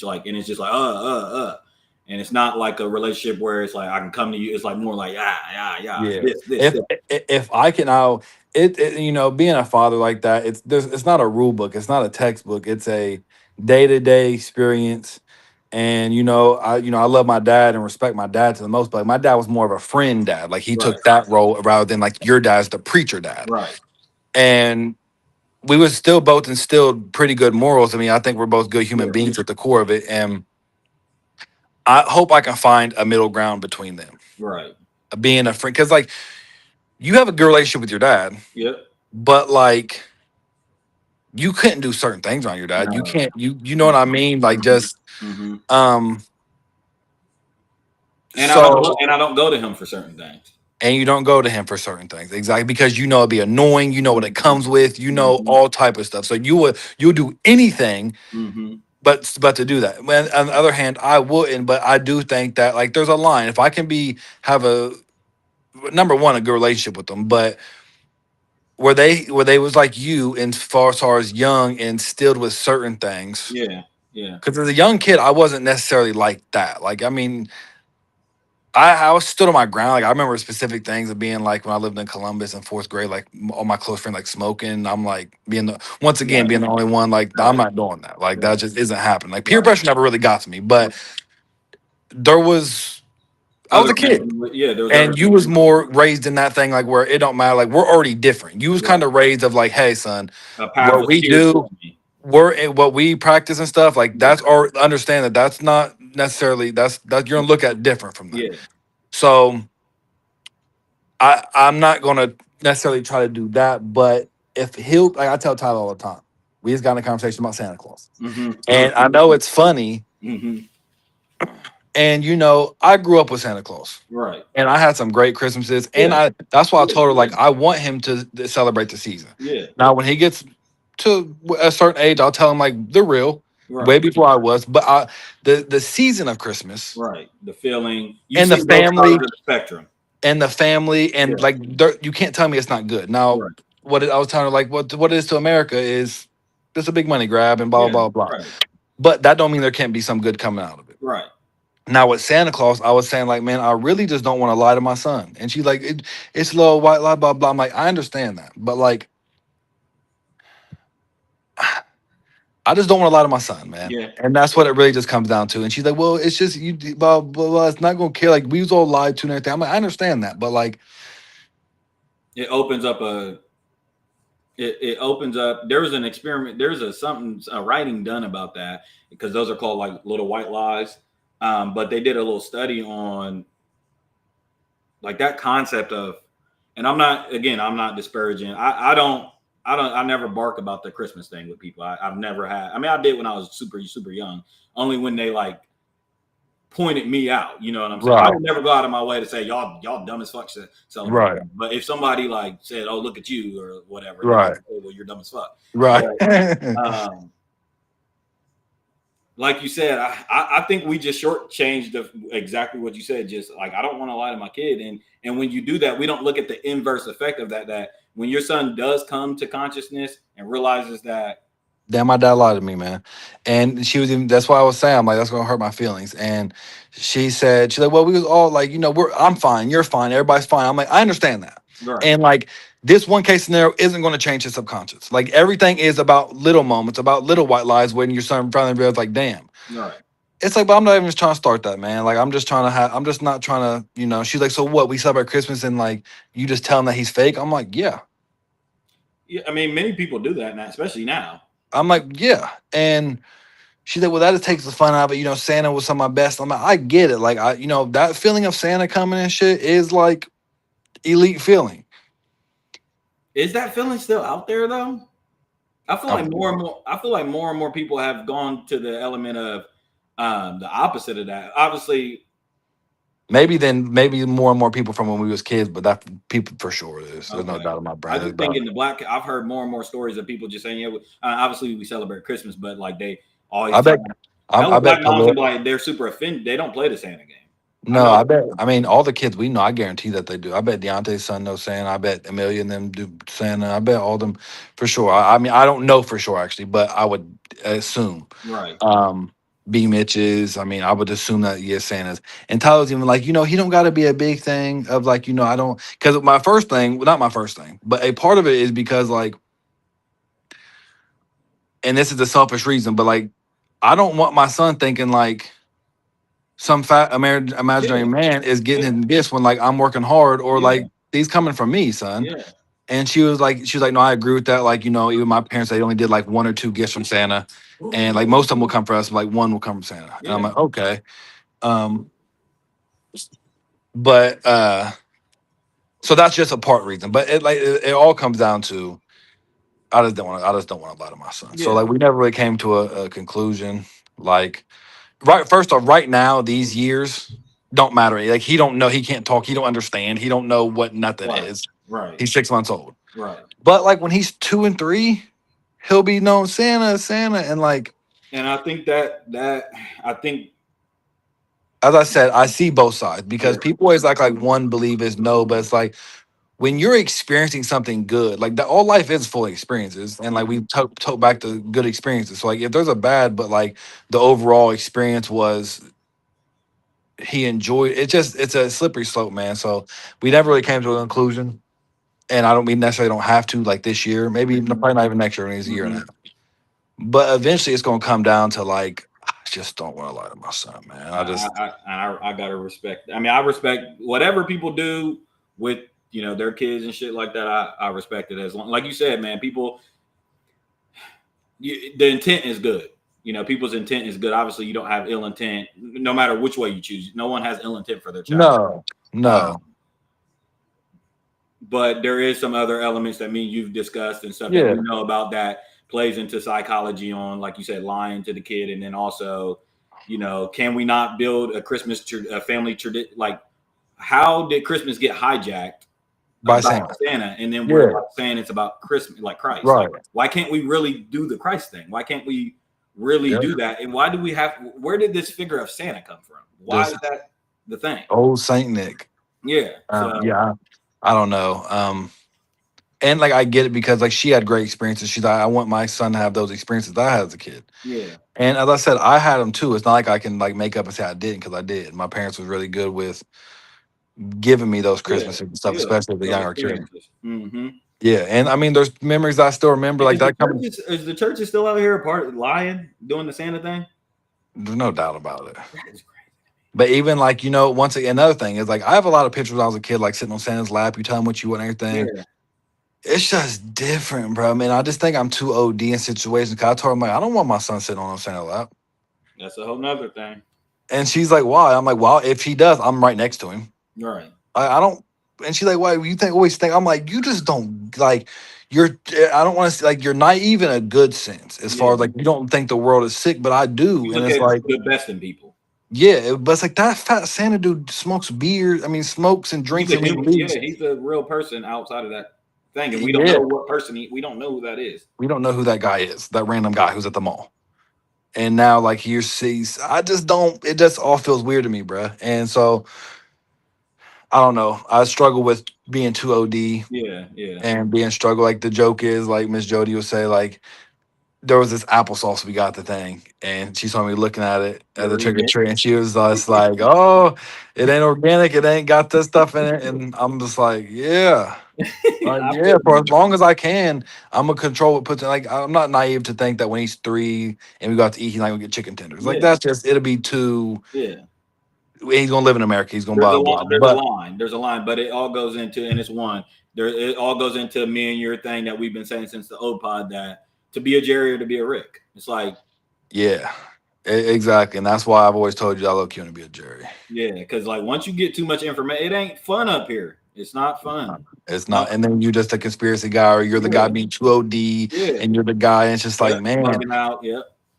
like, and it's just like and it's not like a relationship where it's like I can come to you. It's like more like yeah. If I can now, being a father like that, it's not a rule book. It's not a textbook. It's a day-to-day experience. And I love my dad and respect my dad to the most, but like, my dad was more of a friend dad. Like he took that role rather than like your dad's the preacher dad. Right. And we was still both instilled pretty good morals. I mean, I think we're both good human beings at the core of it. And I hope I can find a middle ground between them. Right. Being a friend. Because, like, you have a good relationship with your dad. Yep. But, like, you couldn't do certain things on your dad. No. You can't. You know what I mean? Like, just. And I don't go to him for certain things. And you don't go to him for certain things, exactly, because it'd be annoying. You know what it comes with. All type of stuff. So you'll do anything, but to do that. When on the other hand, I wouldn't. But I do think that like there's a line. If I can have a number one a good relationship with them, but where they was like you in far as young and instilled with certain things. Yeah. Because as a young kid, I wasn't necessarily like that. Like I mean. I was stood on my ground. Like I remember specific things of being like when I lived in Columbus in 4th grade, like all my close friends like smoking. I'm like being the only one. Like I'm not doing that. Like that just isn't happening. Like peer pressure never really got to me. But I was a kid. And you was more raised in that thing like where it don't matter. Like we're already different. You was kind of raised of like, hey son, what we do, what we practice and stuff. Like that's or understand that that's not necessarily that you're gonna look at different from that. So I'm not gonna necessarily try to do that, but if he'll like I tell Tyler all the time, we just got in a conversation about Santa Claus. And I know it's funny. And I grew up with Santa Claus. Right. And I had some great Christmases. And that's why I told her like I want him to celebrate the season. Yeah. Now when he gets to a certain age, I'll tell him like they're real. Way before I was, but the season of Christmas, right? The feeling and the family the spectrum, and the family and like you can't tell me it's not good. Now, I was telling her like what it is to America is just a big money grab and blah blah blah. But that don't mean there can't be some good coming out of it. Right. Now with Santa Claus, I was saying like, man, I really just don't want to lie to my son. And she's like, it's a little white lie, blah blah. I'm like, I understand that, but like, I just don't want to lie to my son, man. Yeah. And that's what it really just comes down to. And she's like, well, it's just you, blah blah blah. It's not gonna kill. Like we was all lied to and everything. I'm like, I understand that, but like, it opens up it opens up. There was an experiment. There's a writing done about that because those are called like little white lies. But they did a little study on like that concept of, and I'm not disparaging. I never bark about the Christmas thing with people. I've never had. I mean, I did when I was super young. Only when they like pointed me out. You know what I'm saying? Right. I would never go out of my way to say y'all dumb as fuck. Right. But if somebody like said, "Oh, look at you" or whatever, right? Like, oh, well, you're dumb as fuck. Right. But, like you said, I think we just shortchanged exactly what you said. Just like I don't want to lie to my kid, and when you do that, we don't look at the inverse effect of that. That when your son does come to consciousness and realizes that, damn, my dad lied to me, man. And she was even, that's why I was saying, I'm like, that's gonna hurt my feelings. And she's like, well, we was all like, I'm fine, you're fine, everybody's fine. I'm like, I understand that. right. And like this one case scenario isn't going to change his subconscious. Like everything is about little moments, about little white lies when your son finally realizes, like, damn. Right. It's like, but I'm not even just trying to start that, man. Like, I'm just not trying to, she's like, so what? We celebrate Christmas and like, you just tell him that he's fake? I'm like, yeah. Yeah, I mean, many people do that now, especially now. I'm like, yeah. And she's like, well, that just takes the fun out of it. Santa was some of my best. I'm like, I get it. Like, that feeling of Santa coming and shit is like elite feeling. Is that feeling still out there though? I feel like more and more people have gone to the element of the opposite of that. Obviously, maybe more and more people from when we was kids, but that people for sure is. There's no doubt in my brain. I just think in the black, I've heard more and more stories of people just saying, yeah, obviously we celebrate Christmas, but like they always. I bet moms like they're super offended. They don't play the Santa game. No, I bet. I mean, all the kids we know, I guarantee that they do. I bet Deontay's son knows Santa. I bet Amelia and them do Santa. I bet all of them for sure. I mean, I don't know for sure actually, but I would assume. Right. B Mitch's. I mean, I would assume that yes, Santa's. And Tyler's even like, he don't got to be a big thing of like, I don't, because my first thing, well, not my first thing, but a part of it is because like, and this is a selfish reason, but like, I don't want my son thinking like some fat imaginary man is getting him gifts when like I'm working hard or like these coming from me, son. Yeah. And she was like, no, I agree with that. Like, even my parents, they only did like 1 or 2 gifts from Santa. And like most of them will come from us, like 1 will come from Santa. And I'm like, okay. But so that's just a part reason. But it all comes down to I just don't want to lie to my son. So like we never really came to a conclusion. Like first off, right now, these years don't matter. Like he don't know, he can't talk, he don't understand, he don't know what nothing is. Right. He's 6 months old. Right. But like when he's 2 and 3, he'll be known Santa, and like. And I think as I said, I see both sides because people always like one believe is no, but it's like when you're experiencing something good, like all life is full of experiences, and like we took back to good experiences. So like if there's a bad, but like the overall experience was he enjoyed it, it's a slippery slope, man. So we never really came to a conclusion. And I don't mean necessarily don't have to like this year, maybe probably not even next year, maybe it's a year and a half. But eventually it's going to come down to like, I just don't want to lie to my son, man. I got to respect. I mean, I respect whatever people do with, their kids and shit like that. I respect it as long, like you said, man, people, the intent is good. People's intent is good. Obviously you don't have ill intent, no matter which way you choose. No one has ill intent for their child. No. But there is some other elements that you've discussed and stuff that we know about that plays into psychology on, like you said, lying to the kid. And then also, can we not build a Christmas, a family tradition? Like, how did Christmas get hijacked by Santa? And then we're saying it's about Christmas, like Christ. Right. Like, why can't we really do the Christ thing? Why can't we really do that? And why do we where did this figure of Santa come from? Why is that the thing? Old Saint Nick. Yeah. So Yeah, I don't know. And like I get it because like she had great experiences. She's like, I want my son to have those experiences that I had as a kid. yeah. And as I said, I had them too. It's not like I can like make up and say I didn't because I did. My parents was really good with giving me those Yeah. Christmases and stuff, Yeah. especially the Those younger kid. experiences. Mm-hmm. Yeah, and I mean, there's memories I still remember like that coming. Is the church is still out here part lying, doing the Santa thing? There's no doubt about it. That is crazy. But even like once again, another thing is like I have a lot of pictures when I was a kid, like sitting on Santa's lap. You tell him what you want and everything. Yeah. It's just different, bro. I mean, I just think I'm too OD in situations. Cause I told him like I don't want my son sitting on Santa's lap. That's a whole nother thing. And she's like, why? I'm like, well, if he does, I'm right next to him. Right. I don't. And she's like, why? You think always think? I'm like, you just don't like. You're. I don't want to like. You're naive in a good sense, as far as like you don't think the world is sick, but I do. You And look it's at like the best in people. yeah, but it's like that fat Santa dude smokes beer. I mean, smokes and drinks and Yeah, he's a real person outside of that thing, and we don't know what person we don't know who that is. We don't know who that guy is. That random guy who's at the mall. And now, like, he sees. I just don't. It just all feels weird to me, bruh. And so I don't know. I struggle with being too OD Yeah, yeah. and being struggle. Like the joke is, like Miss Jody would say, like there was this applesauce we got the thing, and she saw me looking at it at the trick or treat, and she was just like, "Oh, it ain't organic. It ain't got this stuff in it." And I'm just like, "Yeah, yeah." For as long as I can, I'm gonna control what puts in. Like I'm not naive to think that when he's 3 and we got to eat, he's not gonna get chicken tenders. Like that's just it'll be too. Yeah. He's gonna live in America. He's gonna buy blah. There's a line, but it all goes into, and it's one. It all goes into me and your thing that we've been saying since the old pod, that to be a Jerry or to be a Rick. It's like, yeah, exactly, and that's why I've always told you I love you to be a Jerry. Yeah, because like once you get too much information, it ain't fun up here. It's not fun. It's not, and then you're just a conspiracy guy, or you're the guy being too OD, and you're the guy, and it's just like, man, bugging out,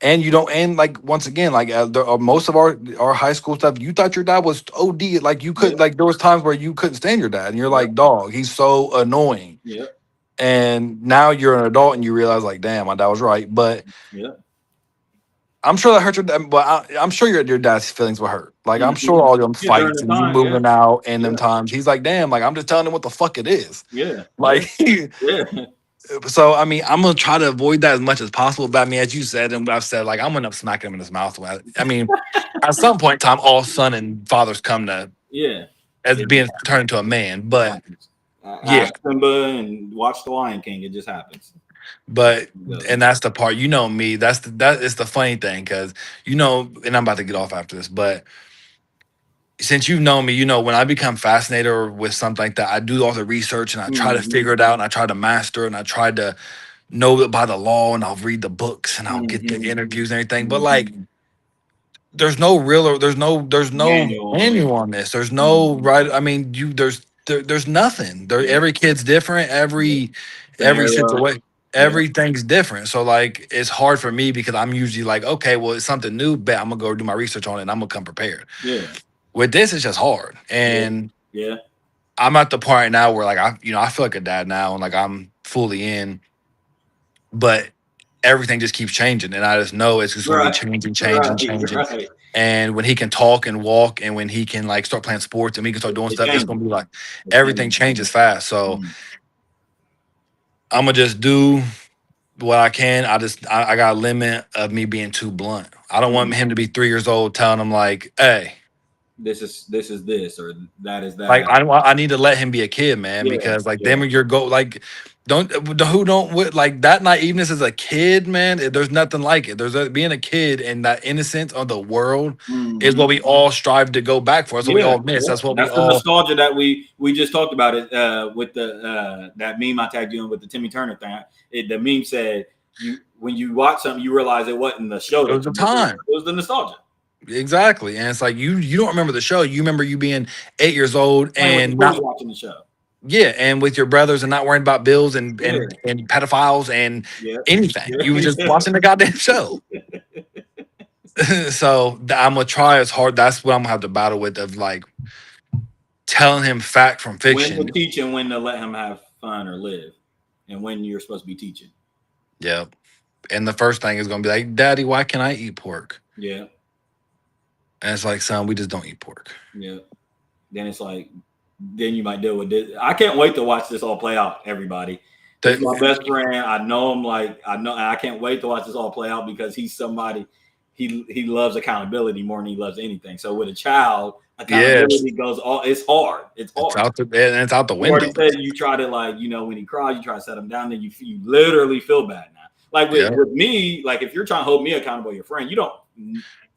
and you don't, and like once again, like most of our high school stuff, you thought your dad was OD, like you couldn't, like there was times where you couldn't stand your dad, and you're like, dog, he's so annoying. Yeah. And now you're an adult and you realize, like, damn, my dad was right. But I'm sure that hurt your dad. But I'm sure your dad's feelings were hurt. Like, I'm sure all them fights and you moving out and them times, he's like, damn, like, I'm just telling him what the fuck it is. Yeah. Like, so, I mean, I'm going to try to avoid that as much as possible. But I mean, as you said, and I've said, like, I'm going to smack him in his mouth. I mean, at some point in time, all son and fathers come to, as being turned into a man. But, Simba and watch The Lion King. It just happens. But and that's the part, you know me. That is the funny thing, because and I'm about to get off after this, but since you've known me, when I become fascinated with something like that, I do all the research and I try to figure it out and I try to master it and I try to know it by the law and I'll read the books and I'll get the interviews and everything. But like, there's no manual on this. There's no right. I mean, there's nothing. Every kid's different. Every situation. Everything's different. So like it's hard for me because I'm usually like, okay, well, it's something new, but I'm gonna go do my research on it and I'm gonna come prepared. Yeah. With this, it's just hard. And I'm at the point right now where like I feel like a dad now and like I'm fully in, but everything just keeps changing and I just know it's just gonna be changing. Right. And when he can talk and walk and when he can like start playing sports and we can start doing stuff, it's gonna be like everything changes fast. So I'm gonna just do what I can. I got a limit of me being too blunt. I don't want him to be 3 years old telling him like, hey, this is this or that is that. Like I need to let him be a kid, man, because like then when you're like don't like that naiveness as a kid, man. There's nothing like it. There's being a kid and that innocence of the world is what we all strive to go back for. That's what we all miss. That's the nostalgia that we just talked about it with the that meme I tagged you in with the Timmy Turner thing. The meme said when you watch something, you realize it wasn't the show. It was the time. It was the nostalgia. Exactly. And it's like you don't remember the show. You remember you being 8 years old and not watching the show. Yeah, and with your brothers and not worrying about bills and pedophiles and anything. You were just watching the goddamn show. So I'm gonna try as hard. That's what I'm gonna have to battle with, of like telling him fact from fiction. When to teach and when to let him have fun or live, and when you're supposed to be teaching. Yeah. And the first thing is gonna be like, Daddy, why can't I eat pork? Yeah. And it's like, son, we just don't eat pork. Yeah. Then it's like, then you might deal with this. I can't wait to watch this all play out, everybody. He's my best friend. I know him I can't wait to watch this all play out because he's somebody he loves accountability more than he loves anything. So with a child, accountability goes all it's hard. It's hard. It's out the window. You already said you try to when he cries, you try to set him down, then you literally feel bad now. Like with me, like if you're trying to hold me accountable, your friend, you don't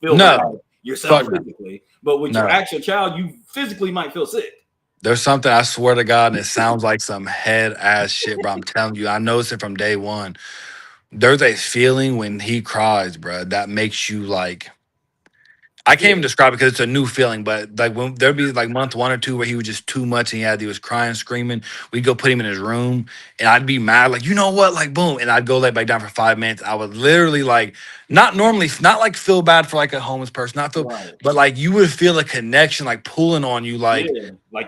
feel bad yourself physically. But with your actual child, you physically might feel sick. There's something, I swear to God, and it sounds like some head ass shit, bro. I'm telling you, I noticed it from day one. There's a feeling when he cries, bro, that makes you like, I can't even describe it because it's a new feeling, but like when there'd be like month 1 or 2 where he was just too much and he was crying, screaming. We'd go put him in his room and I'd be mad, like, you know what? Like, boom. And I'd go lay back down for 5 minutes. I would literally like, not like feel bad for like a homeless person, but like you would feel a connection like pulling on you, like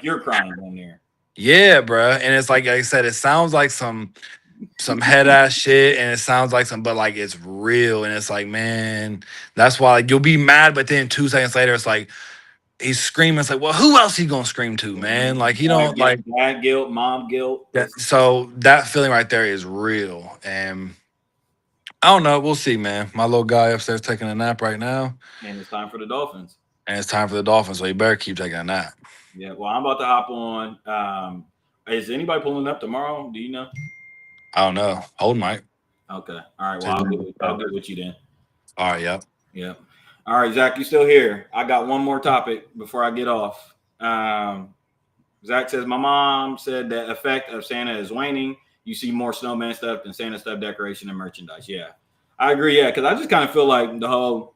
you're crying down there. Yeah, bro. And it's like I said, it sounds like some head ass shit, and it sounds like but like it's real, and it's like, man, that's why like, you'll be mad, but then 2 seconds later, it's like he's screaming. It's like, well, who else he gonna scream to, man? Like he don't like dad guilt, mom guilt. So that feeling right there is real, and I don't know. We'll see, man. My little guy upstairs taking a nap right now, and it's time for the Dolphins. So you better keep taking a nap. Yeah, well, I'm about to hop on. Is anybody pulling up tomorrow? Do you know? I don't know. Hold Mike. Okay. All right. Well, I'll get with you then. All right. Yep. Yep. All right, Zach, you still here? I got one more topic before I get off. Zach says, my mom said the effect of Santa is waning. You see more snowman stuff than Santa stuff, decoration, and merchandise. Yeah, I agree. Yeah, because I just kind of feel like the whole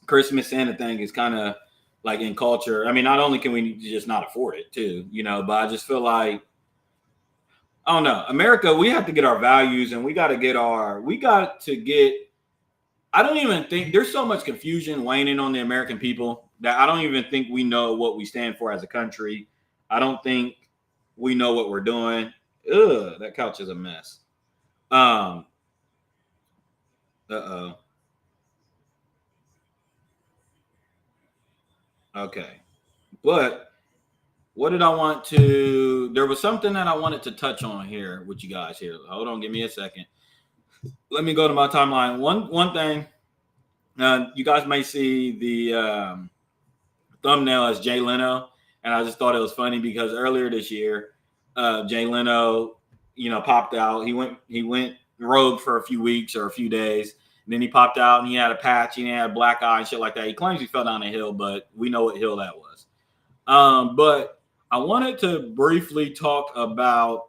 Christmas Santa thing is kind of like in culture. I mean, not only can we just not afford it too, but I just feel like, I don't know, America, we have to get our values and we got to get, I don't even think there's so much confusion waning on the American people that I don't even think we know what we stand for as a country. I don't think we know what we're doing. Ugh, that couch is a mess. Okay. But what did I want to, there was something that I wanted to touch on here with you guys here. Hold on, give me a second. Let me go to my timeline. One thing, you guys may see the thumbnail as Jay Leno, and I just thought it was funny because earlier this year, Jay Leno, popped out. He went rogue for a few weeks or a few days. And then he popped out and he had a patch and he had a black eye and shit like that. He claims he fell down a hill, but we know what hill that was. But I wanted to briefly talk about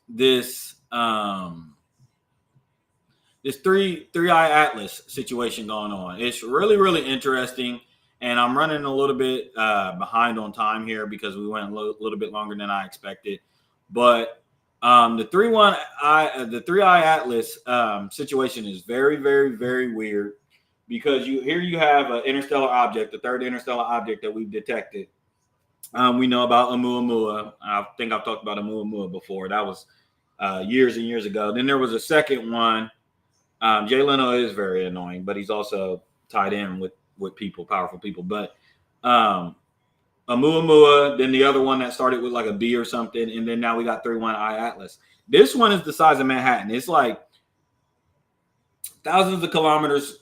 this this three-eye atlas situation going on. It's really, really interesting. And I'm running a little bit behind on time here because we went a little bit longer than I expected. But the three-eye atlas situation is very, very, very weird because you have an interstellar object, the third interstellar object that we've detected. We know about Oumuamua. I think I've talked about Oumuamua before. That was years and years ago. Then there was a second one. Jay Leno is very annoying, but he's also tied in with people, powerful people. But Oumuamua, then the other one that started with like a B or something, and then now we got 3-1-eye atlas. This one is the size of Manhattan. It's like thousands of kilometers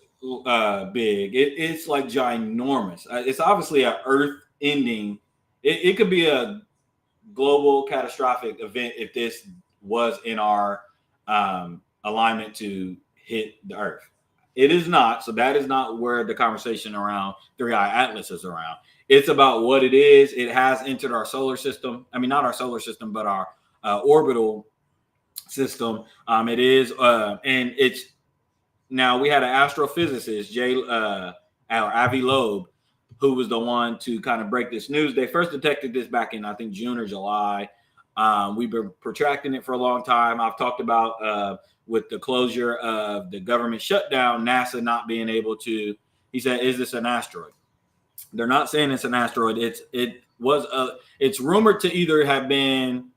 big. It's like ginormous. It's obviously an Earth-ending. It could be a global catastrophic event if this was in our alignment to hit the Earth. It is not. So that is not where the conversation around 3-eye atlas is around. It's about what it is. It has entered our solar system. I mean, not our solar system, but our orbital system. It is, and it's now we had an astrophysicist, Avi Loeb, who was the one to kind of break this news. They first detected this back in, I think, June or July. We've been protracting it for a long time. I've talked about with the closure of the government shutdown, NASA not being able to, he said, is this an asteroid? They're not saying it's an asteroid. It's rumored to either have been,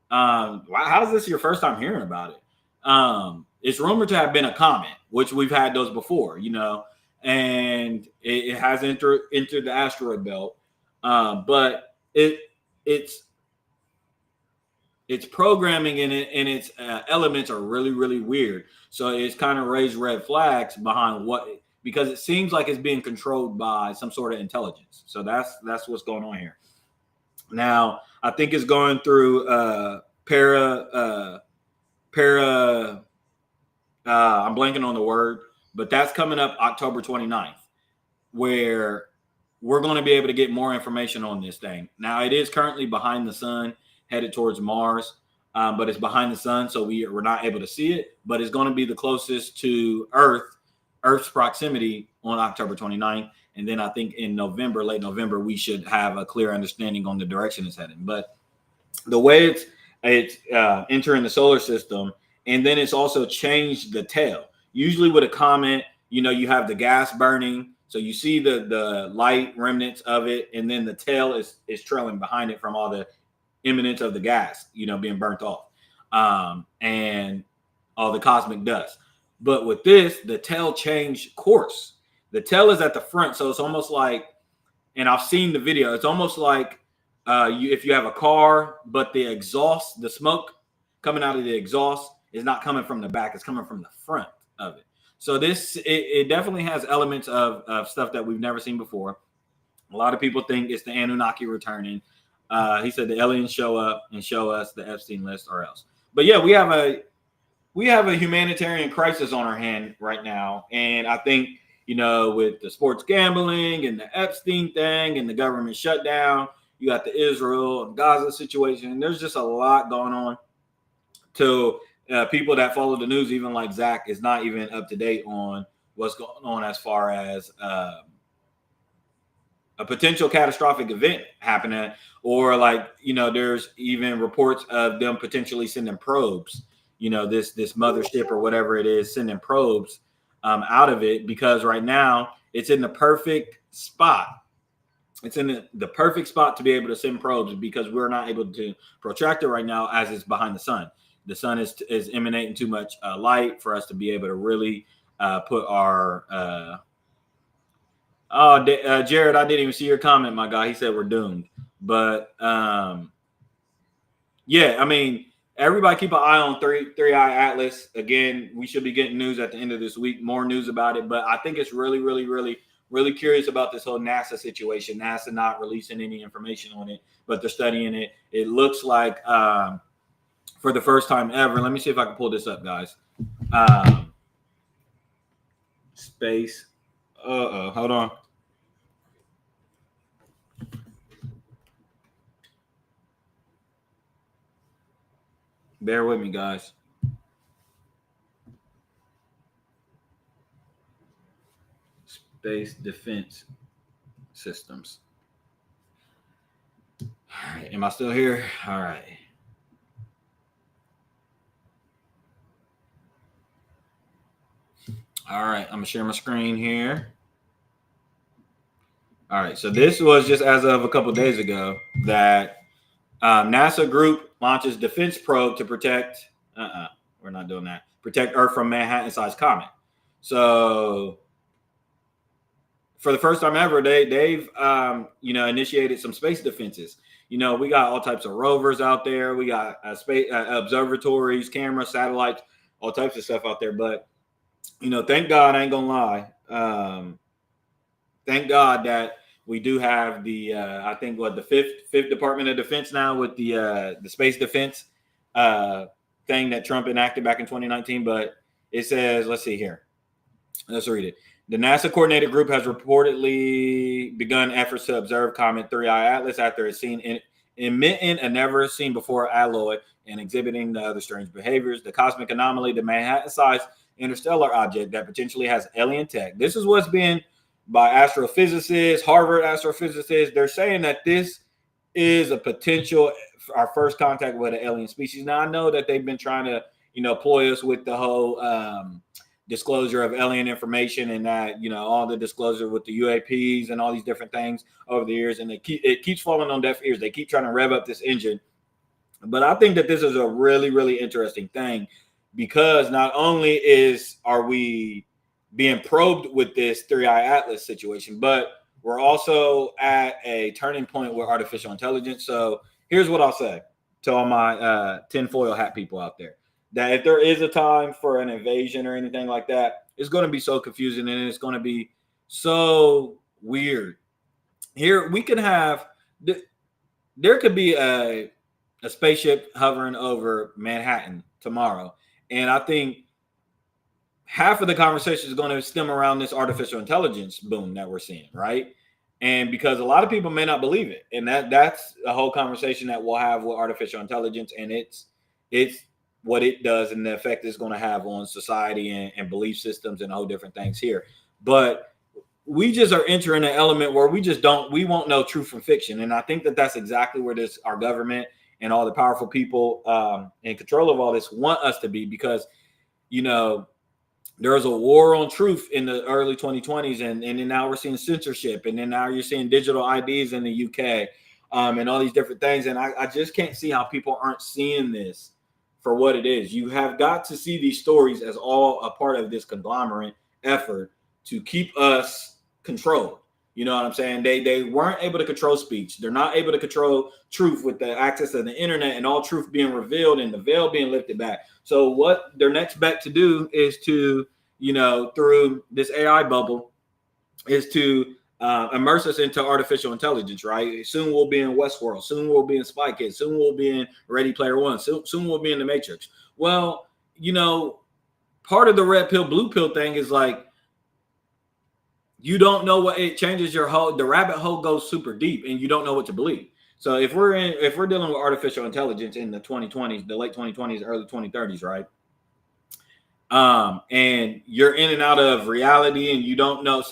how is this your first time hearing about it? It's rumored to have been a comet, which we've had those before, and it has entered the asteroid belt. But its programming in it and its elements are really, really weird. So it's kind of raised red flags behind because it seems like it's being controlled by some sort of intelligence. So that's what's going on here. Now, I think it's going through I'm blanking on the word, but that's coming up October 29th, where we're going to be able to get more information on this thing. Now, it is currently behind the sun, headed towards Mars, but it's behind the sun, so we're not able to see it, but it's going to be the closest to Earth's proximity on October 29th. And then I think in November, late November, we should have a clear understanding on the direction it's heading. But the way it's entering the solar system, and then it's also changed the tail. Usually with a comet, you have the gas burning, so you see the light remnants of it, and then the tail is trailing behind it from all the imminence of the gas, being burnt off, and all the cosmic dust. But with this, the tail changed course. The tail is at the front, so it's almost like, and I've seen the video, it's almost like if you have a car, but the exhaust, the smoke coming out of the exhaust is not coming from the back, it's coming from the front of it. So it definitely has elements of stuff that we've never seen before. A lot of people think it's the Anunnaki returning. He said the aliens show up and show us the Epstein list or else. But yeah, we have a humanitarian crisis on our hand right now. And I think, with the sports gambling and the Epstein thing and the government shutdown, you got the Israel and Gaza situation. And there's just a lot going on. To people that follow the news, even like Zach, is not even up to date on what's going on as far as a potential catastrophic event happening, or there's even reports of them potentially sending probes, this mothership or whatever it is, sending probes out of it, because right now it's in the perfect spot. It's in the perfect spot to be able to send probes, because we're not able to protract it right now as it's behind the sun. The sun is emanating too much light for us to be able to really put our Jared, I didn't even see your comment, my guy. He said we're doomed. But yeah, I mean, everybody keep an eye on Three Eye Atlas. Again, we should be getting news at the end of this week, more news about it. But I think it's really, really, really, really curious about this whole NASA situation. NASA not releasing any information on it, but they're studying it. It looks like for the first time ever. Let me see if I can pull this up, guys. Space. Hold on. Bear with me, guys. Space defense systems. All right. Am I still here? All right. All right. I'm going to share my screen here. All right. So this was just as of a couple of days ago that NASA group launches defense probe to protect. We're not doing that. Protect Earth from Manhattan-sized comet. So for the first time ever, they've initiated some space defenses. We got all types of rovers out there. We got space observatories, cameras, satellites, all types of stuff out there. But thank God, I ain't gonna lie. Thank God that we do have the I think the fifth Department of Defense now with the space defense thing that Trump enacted back in 2019. But it says, let's see here. Let's read it. The NASA coordinated group has reportedly begun efforts to observe comet 3I Atlas after it's seen emitting a never seen before alloy and exhibiting the other strange behaviors. The cosmic anomaly, the Manhattan-sized interstellar object that potentially has alien tech. This is what's being by astrophysicists, Harvard astrophysicists. They're saying that this is a potential, our first contact with an alien species. Now, I know that they've been trying to, ploy us with the whole disclosure of alien information and that, all the disclosure with the UAPs and all these different things over the years. And it keeps falling on deaf ears. They keep trying to rev up this engine. But I think that this is a really, really interesting thing, because not only are we being probed with this 3I Atlas situation, but we're also at a turning point with artificial intelligence. So here's what I'll say to all my tinfoil hat people out there, that if there is a time for an invasion or anything like that, it's going to be so confusing and it's going to be so weird. Here we can have, there could be a spaceship hovering over Manhattan tomorrow, and I think half of the conversation is going to stem around this artificial intelligence boom that we're seeing, right? And because a lot of people may not believe it, and that's a whole conversation that we'll have with artificial intelligence, and it's what it does and the effect it's going to have on society and belief systems and whole different things here. But we just are entering an element where we won't know truth from fiction, and I think that that's exactly where our government and all the powerful people in control of all this want us to be, because there was a war on truth in the early 2020s, and then now we're seeing censorship, and then now you're seeing digital IDs in the UK, and all these different things. And I just can't see how people aren't seeing this for what it is. You have got to see these stories as all a part of this conglomerate effort to keep us controlled. You know what I'm saying? They weren't able to control speech. They're not able to control truth with the access to the internet and all truth being revealed and the veil being lifted back. So what their next bet to do is to, through this AI bubble, is to immerse us into artificial intelligence, right? Soon we'll be in Westworld. Soon we'll be in Spy Kids. Soon we'll be in Ready Player One. Soon we'll be in The Matrix. Well, part of the red pill, blue pill thing is like, you don't know what it changes the rabbit hole goes super deep and you don't know what to believe. So if we're dealing with artificial intelligence in the 2020s, the late 2020s, early 2030s, right? And you're in and out of reality and you don't know,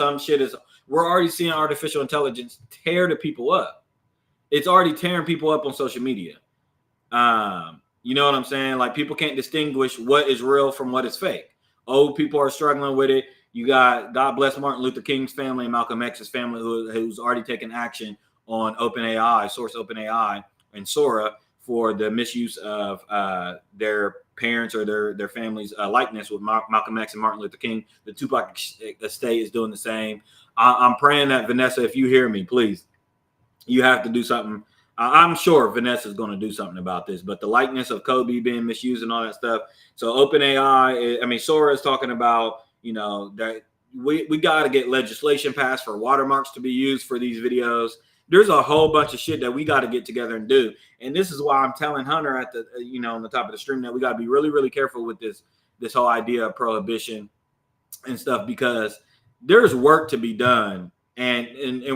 we're already seeing artificial intelligence tear the people up. It's already tearing people up on social media. You know what I'm saying? Like, people can't distinguish what is real from what is fake. Old people are struggling with it. You got, God bless Martin Luther King's family and Malcolm X's family, who's already taken action on OpenAI and Sora for the misuse of their parents or their family's likeness with Malcolm X and Martin Luther King. The Tupac estate is doing the same. I'm praying that, Vanessa, if you hear me, please, you have to do something. I'm sure Vanessa's going to do something about this, but the likeness of Kobe being misused and all that stuff. So OpenAI, Sora is talking about, that we got to get legislation passed for watermarks to be used for these videos. There's a whole bunch of shit that we got to get together and do. And this is why I'm telling Hunter at the, on the top of the stream, that we got to be really, really careful with this whole idea of prohibition and stuff, because there's work to be done. And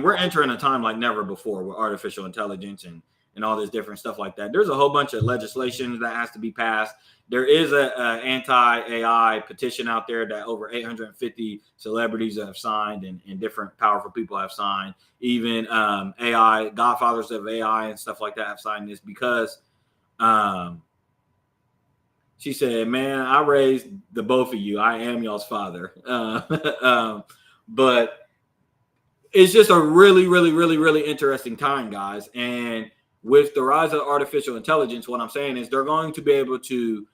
we're entering a time like never before with artificial intelligence and all this different stuff like that. There's a whole bunch of legislation that has to be passed. There is a anti-AI petition out there that over 850 celebrities have signed and different powerful people have signed. Even AI, godfathers of AI and stuff like that have signed this, because she said, man, I raised the both of you. I am y'all's father. But it's just a really, really, really, really interesting time, guys. And with the rise of artificial intelligence, what I'm saying is they're going to be able to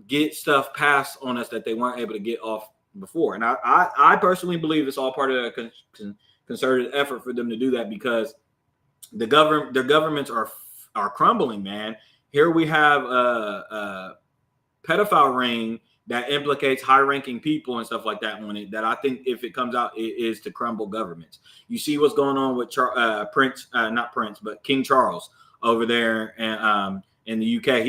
get stuff passed on us that they weren't able to get off before. And I personally believe it's all part of a concerted effort for them to do that, because their governments are crumbling, man. Here we have a pedophile ring that implicates high-ranking people and stuff like that on it, that I think if it comes out, it is to crumble governments. You see what's going on with King Charles over there and in the UK.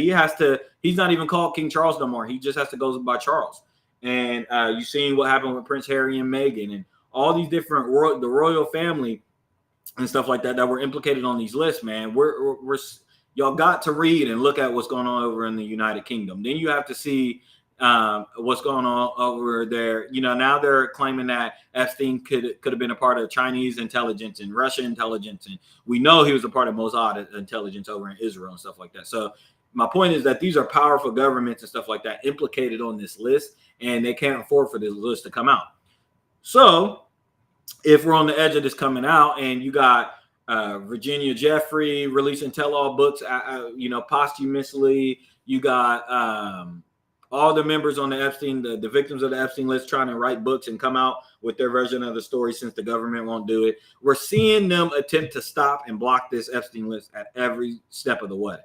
He's not even called King Charles no more. He just has to go by Charles. And you've seen what happened with Prince Harry and Meghan and all these different the royal family and stuff like that were implicated on these lists, man. We're y'all got to read and look at what's going on over in the United Kingdom. Then you have to see what's going on over there. Now they're claiming that Epstein could have been a part of Chinese intelligence and Russian intelligence, and we know he was a part of Mossad intelligence over in Israel and stuff like that. So my point is that these are powerful governments and stuff like that implicated on this list, and they can't afford for this list to come out. So if we're on the edge of this coming out, and you got Virginia Jeffrey releasing tell-all books, posthumously, you got all the members on the Epstein, the victims of the Epstein list, trying to write books and come out with their version of the story since the government won't do it. We're seeing them attempt to stop and block this Epstein list at every step of the way.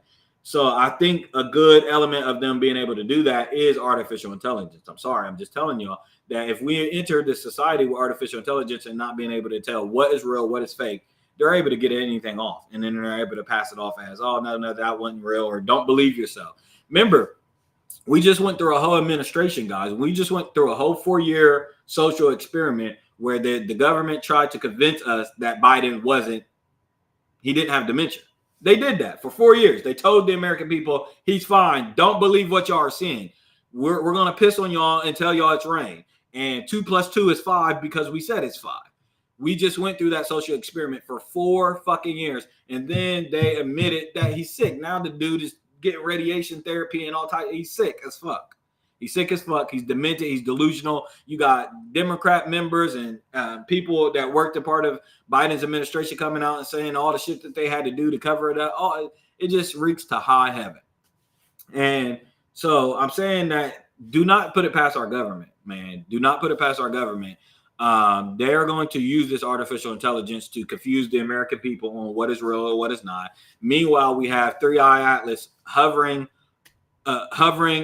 So I think a good element of them being able to do that is artificial intelligence. I'm sorry, I'm just telling y'all that if we enter this society with artificial intelligence and not being able to tell what is real, what is fake, they're able to get anything off. And then they're able to pass it off as, oh, no, that wasn't real, or don't believe yourself. Remember, we just went through a whole administration, guys. We just went through a whole 4-year social experiment where the government tried to convince us that Biden he didn't have dementia. They did that for 4 years. They told the American people, he's fine. Don't believe what y'all are seeing. We're going to piss on y'all and tell y'all it's rain. And 2 + 2 is 5 because we said it's 5. We just went through that social experiment for 4 fucking years. And then they admitted that he's sick. Now the dude is getting radiation therapy and all types. He's sick as fuck. He's sick as fuck. He's demented. He's delusional. You got Democrat members and people that worked a part of Biden's administration coming out and saying all the shit that they had to do to cover it up. Oh, it just reeks to high heaven. And so I'm saying that do not put it past our government, man. Do not put it past our government. They are going to use this artificial intelligence to confuse the American people on what is real or what is not. Meanwhile, we have 3i Atlas hovering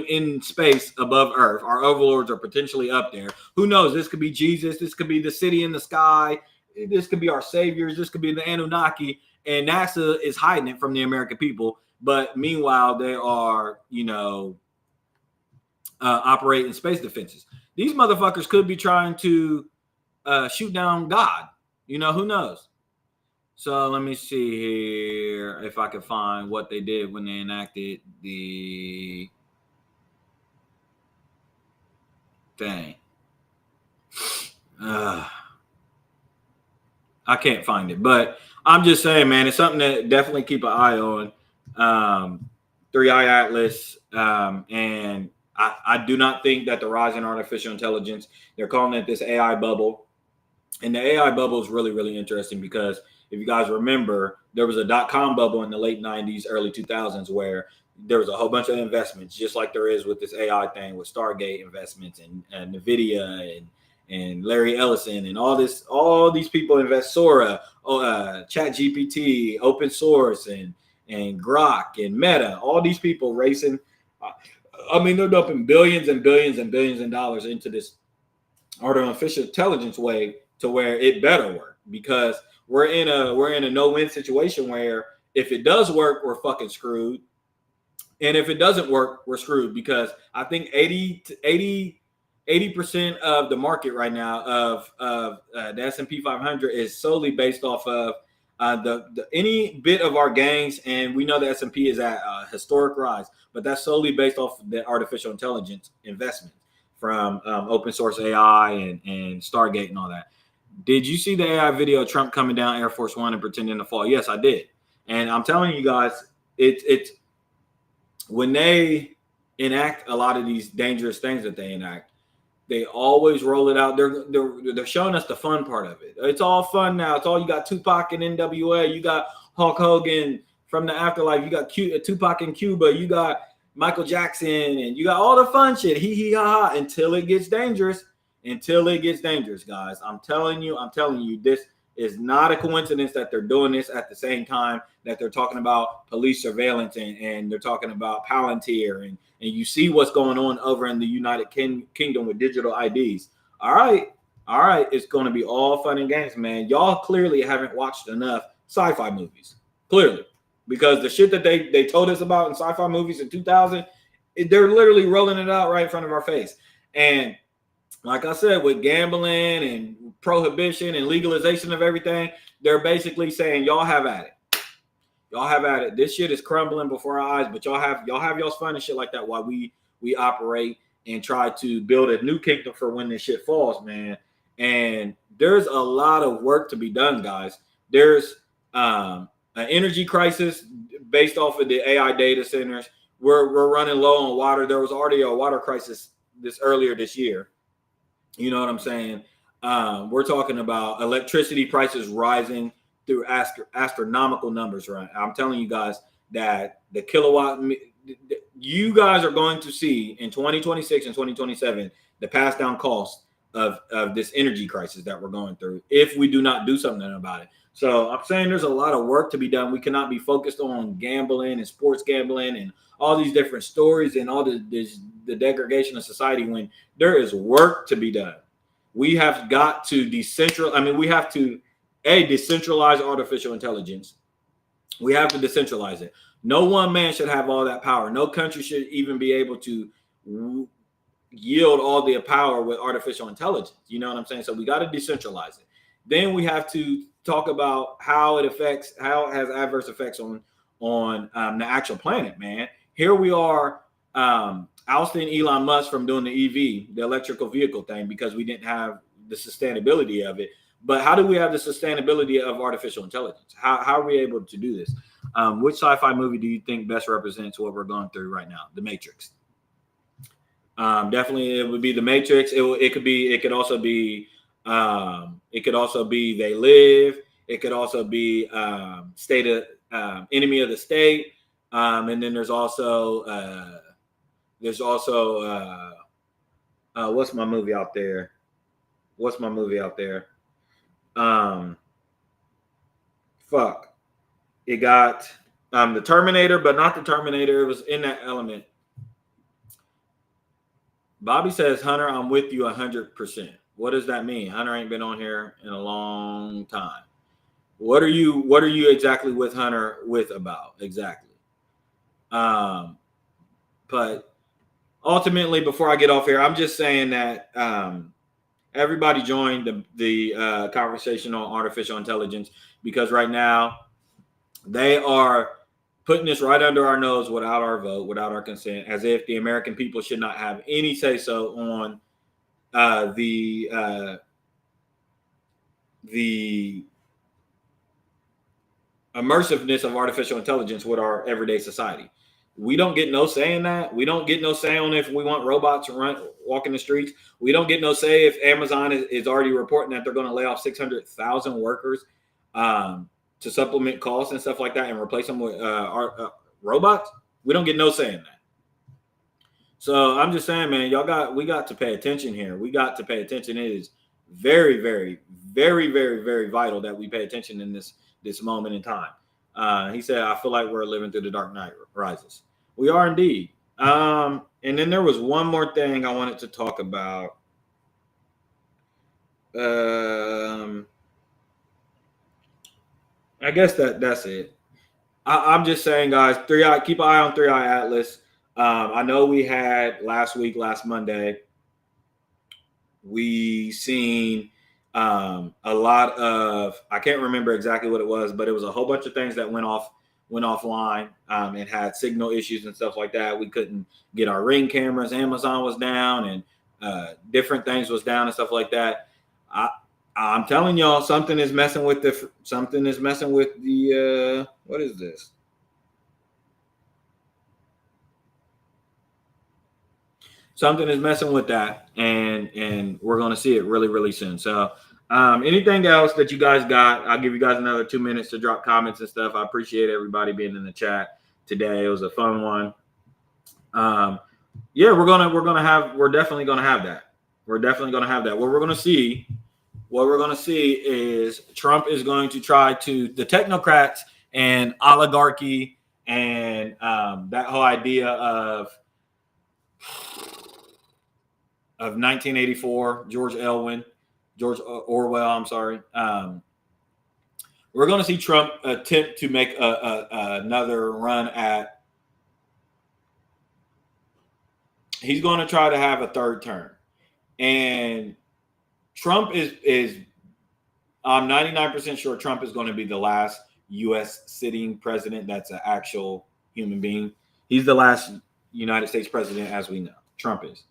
in space above Earth. Our overlords are potentially up there. Who knows? This could be Jesus. This could be the city in the sky. This could be our saviors. This could be the Anunnaki. And NASA is hiding it from the American people. But meanwhile, they are, operating space defenses. These motherfuckers could be trying to shoot down God. Who knows? So let me see here if I can find what they did when they enacted the thing. I can't find it, but I'm just saying, man, it's something to definitely keep an eye on. 3i Atlas, and I do not think that the rise in artificial intelligence, they're calling it this AI bubble. And the AI bubble is really, really interesting because if you guys remember, there was a .com bubble in the late 90s, early 2000s, where there was a whole bunch of investments, just like there is with this AI thing with Stargate investments and NVIDIA and Larry Ellison and all these people invest Sora, ChatGPT, open source and Grok and Meta, all these people racing. They're dumping billions and billions and billions of dollars into this artificial intelligence way to where it better work, because we're in a no-win situation where if it does work, we're fucking screwed. And if it doesn't work, we're screwed, because I think 80% of the market right now of the S&P 500 is solely based off of any bit of our gains. And we know the S&P is at a historic rise, but that's solely based off the artificial intelligence investment from open source AI and Stargate and all that. Did you see the AI video of Trump coming down Air Force One and pretending to fall? Yes, I did. And I'm telling you guys, it's when they enact a lot of these dangerous things that they enact, they always roll it out. They're showing us the fun part of it. It's all fun now. It's all, you got Tupac and NWA. You got Hulk Hogan from the afterlife. You got Tupac in Cuba. You got Michael Jackson, and you got all the fun shit. Hee hee ha ha. Until it gets dangerous. Until it gets dangerous, guys. I'm telling you, this is not a coincidence that they're doing this at the same time that they're talking about police surveillance and they're talking about Palantir and you see what's going on over in the United Kingdom with digital IDs. All right. It's going to be all fun and games, man. Y'all clearly haven't watched enough sci-fi movies. Clearly. Because the shit that they told us about in sci-fi movies in 2000, they're literally rolling it out right in front of our face. And like I said, with gambling and prohibition and legalization of everything, they're basically saying, y'all have at it. Y'all have at it. This shit is crumbling before our eyes, but y'all have y'all's fun and shit like that while we operate and try to build a new kingdom for when this shit falls, man. And there's a lot of work to be done, guys. There's an energy crisis based off of the AI data centers. We're running low on water. There was already a water crisis earlier this year. You know what I'm saying? We're talking about electricity prices rising through astronomical numbers, right? I'm telling you guys that the you guys are going to see in 2026 and 2027 the pass down cost of this energy crisis that we're going through if we do not do something about it. So I'm saying there's a lot of work to be done. We cannot be focused on gambling and sports gambling and all these different stories and all the degradation of society when there is work to be done. We have got to we have to decentralize artificial intelligence. We have to decentralize it. No one man should have all that power. No country should even be able to yield all the power with artificial intelligence. You know what I'm saying? So we got to decentralize it. Then we have to talk about how it has adverse effects on the actual planet, man. Here we are ousting Elon Musk from doing the EV, the electrical vehicle thing, because we didn't have the sustainability of it. But how do we have the sustainability of artificial intelligence? How are we able to do this? Which sci-fi movie do you think best represents what we're going through right now? The Matrix. Definitely, it would be The Matrix. It could also be They Live. It could also be Enemy of the State. And then there's also what's my movie out there? It got the Terminator, but not the Terminator. It was in that element. Bobby says, Hunter, I'm with you 100%. What does that mean? Hunter ain't been on here in a long time. What are you exactly with Hunter about? Exactly. But ultimately, before I get off here, I'm just saying that everybody join the conversation on artificial intelligence, because right now they are putting this right under our nose without our vote, without our consent, as if the American people should not have any say-so on the immersiveness of artificial intelligence with our everyday society. We don't get no say in that. We don't get no say on if we want robots to walk in the streets. We don't get no say if Amazon is already reporting that they're going to lay off 600,000 workers to supplement costs and stuff like that and replace them with robots. We don't get no say in that. So I'm just saying, man, we got to pay attention here. We got to pay attention. It is very, very, very, very, very vital that we pay attention in this moment in time. He said, I feel like we're living through the Dark Knight Rises. We are indeed. And then there was one more thing I wanted to talk about. I guess that's it. I'm just saying, guys, keep an eye on 3i Atlas. I know we had last Monday, we seen a lot of, I can't remember exactly what it was, but it was a whole bunch of things that went offline and had signal issues and stuff like that. We couldn't get our Ring cameras. Amazon was down and different things was down and stuff like that. I'm telling y'all, something is messing with the what is this? Something is messing with that, and we're going to see it really, really soon. So anything else that you guys got, I'll give you guys another 2 minutes to drop comments and stuff. I appreciate everybody being in the chat today. It was a fun one. Yeah, we're definitely going to have that. We're definitely going to have that. What we're going to see is Trump is going to try to, the technocrats and oligarchy and that whole idea of 1984, George Orwell, I'm sorry. We're going to see Trump attempt to make another run at, he's going to try to have a third term. And Trump is I'm 99% sure Trump is going to be the last U.S. sitting president that's an actual human being. He's the last United States president, as we know. Trump is.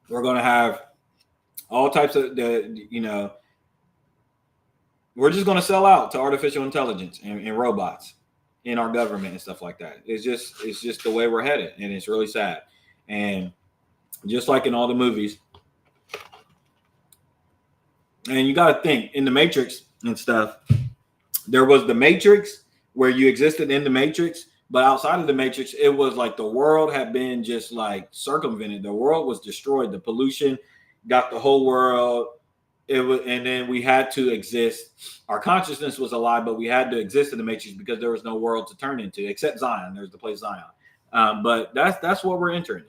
We're going to have all types of we're just going to sell out to artificial intelligence and robots in our government and stuff like that. It's just the way we're headed, and it's really sad. And just like in all the movies, and you got to think in the Matrix and stuff, there was the Matrix where you existed in the Matrix, But outside of the Matrix, it was like the world had been just like circumvented. The world was destroyed. The pollution got the whole world. It was, and then we had to exist. Our consciousness was alive, but we had to exist in the Matrix because there was no world to turn into except Zion. There's the place Zion. But that's what we're entering.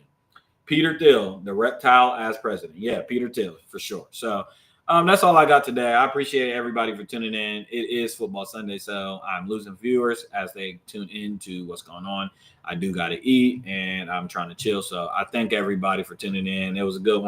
Peter Thiel, the reptile as president. Yeah, Peter Thiel for sure. So that's all I got today. I appreciate everybody for tuning in. It is Football Sunday, so I'm losing viewers as they tune into what's going on. I do got to eat, and I'm trying to chill. So I thank everybody for tuning in. It was a good one.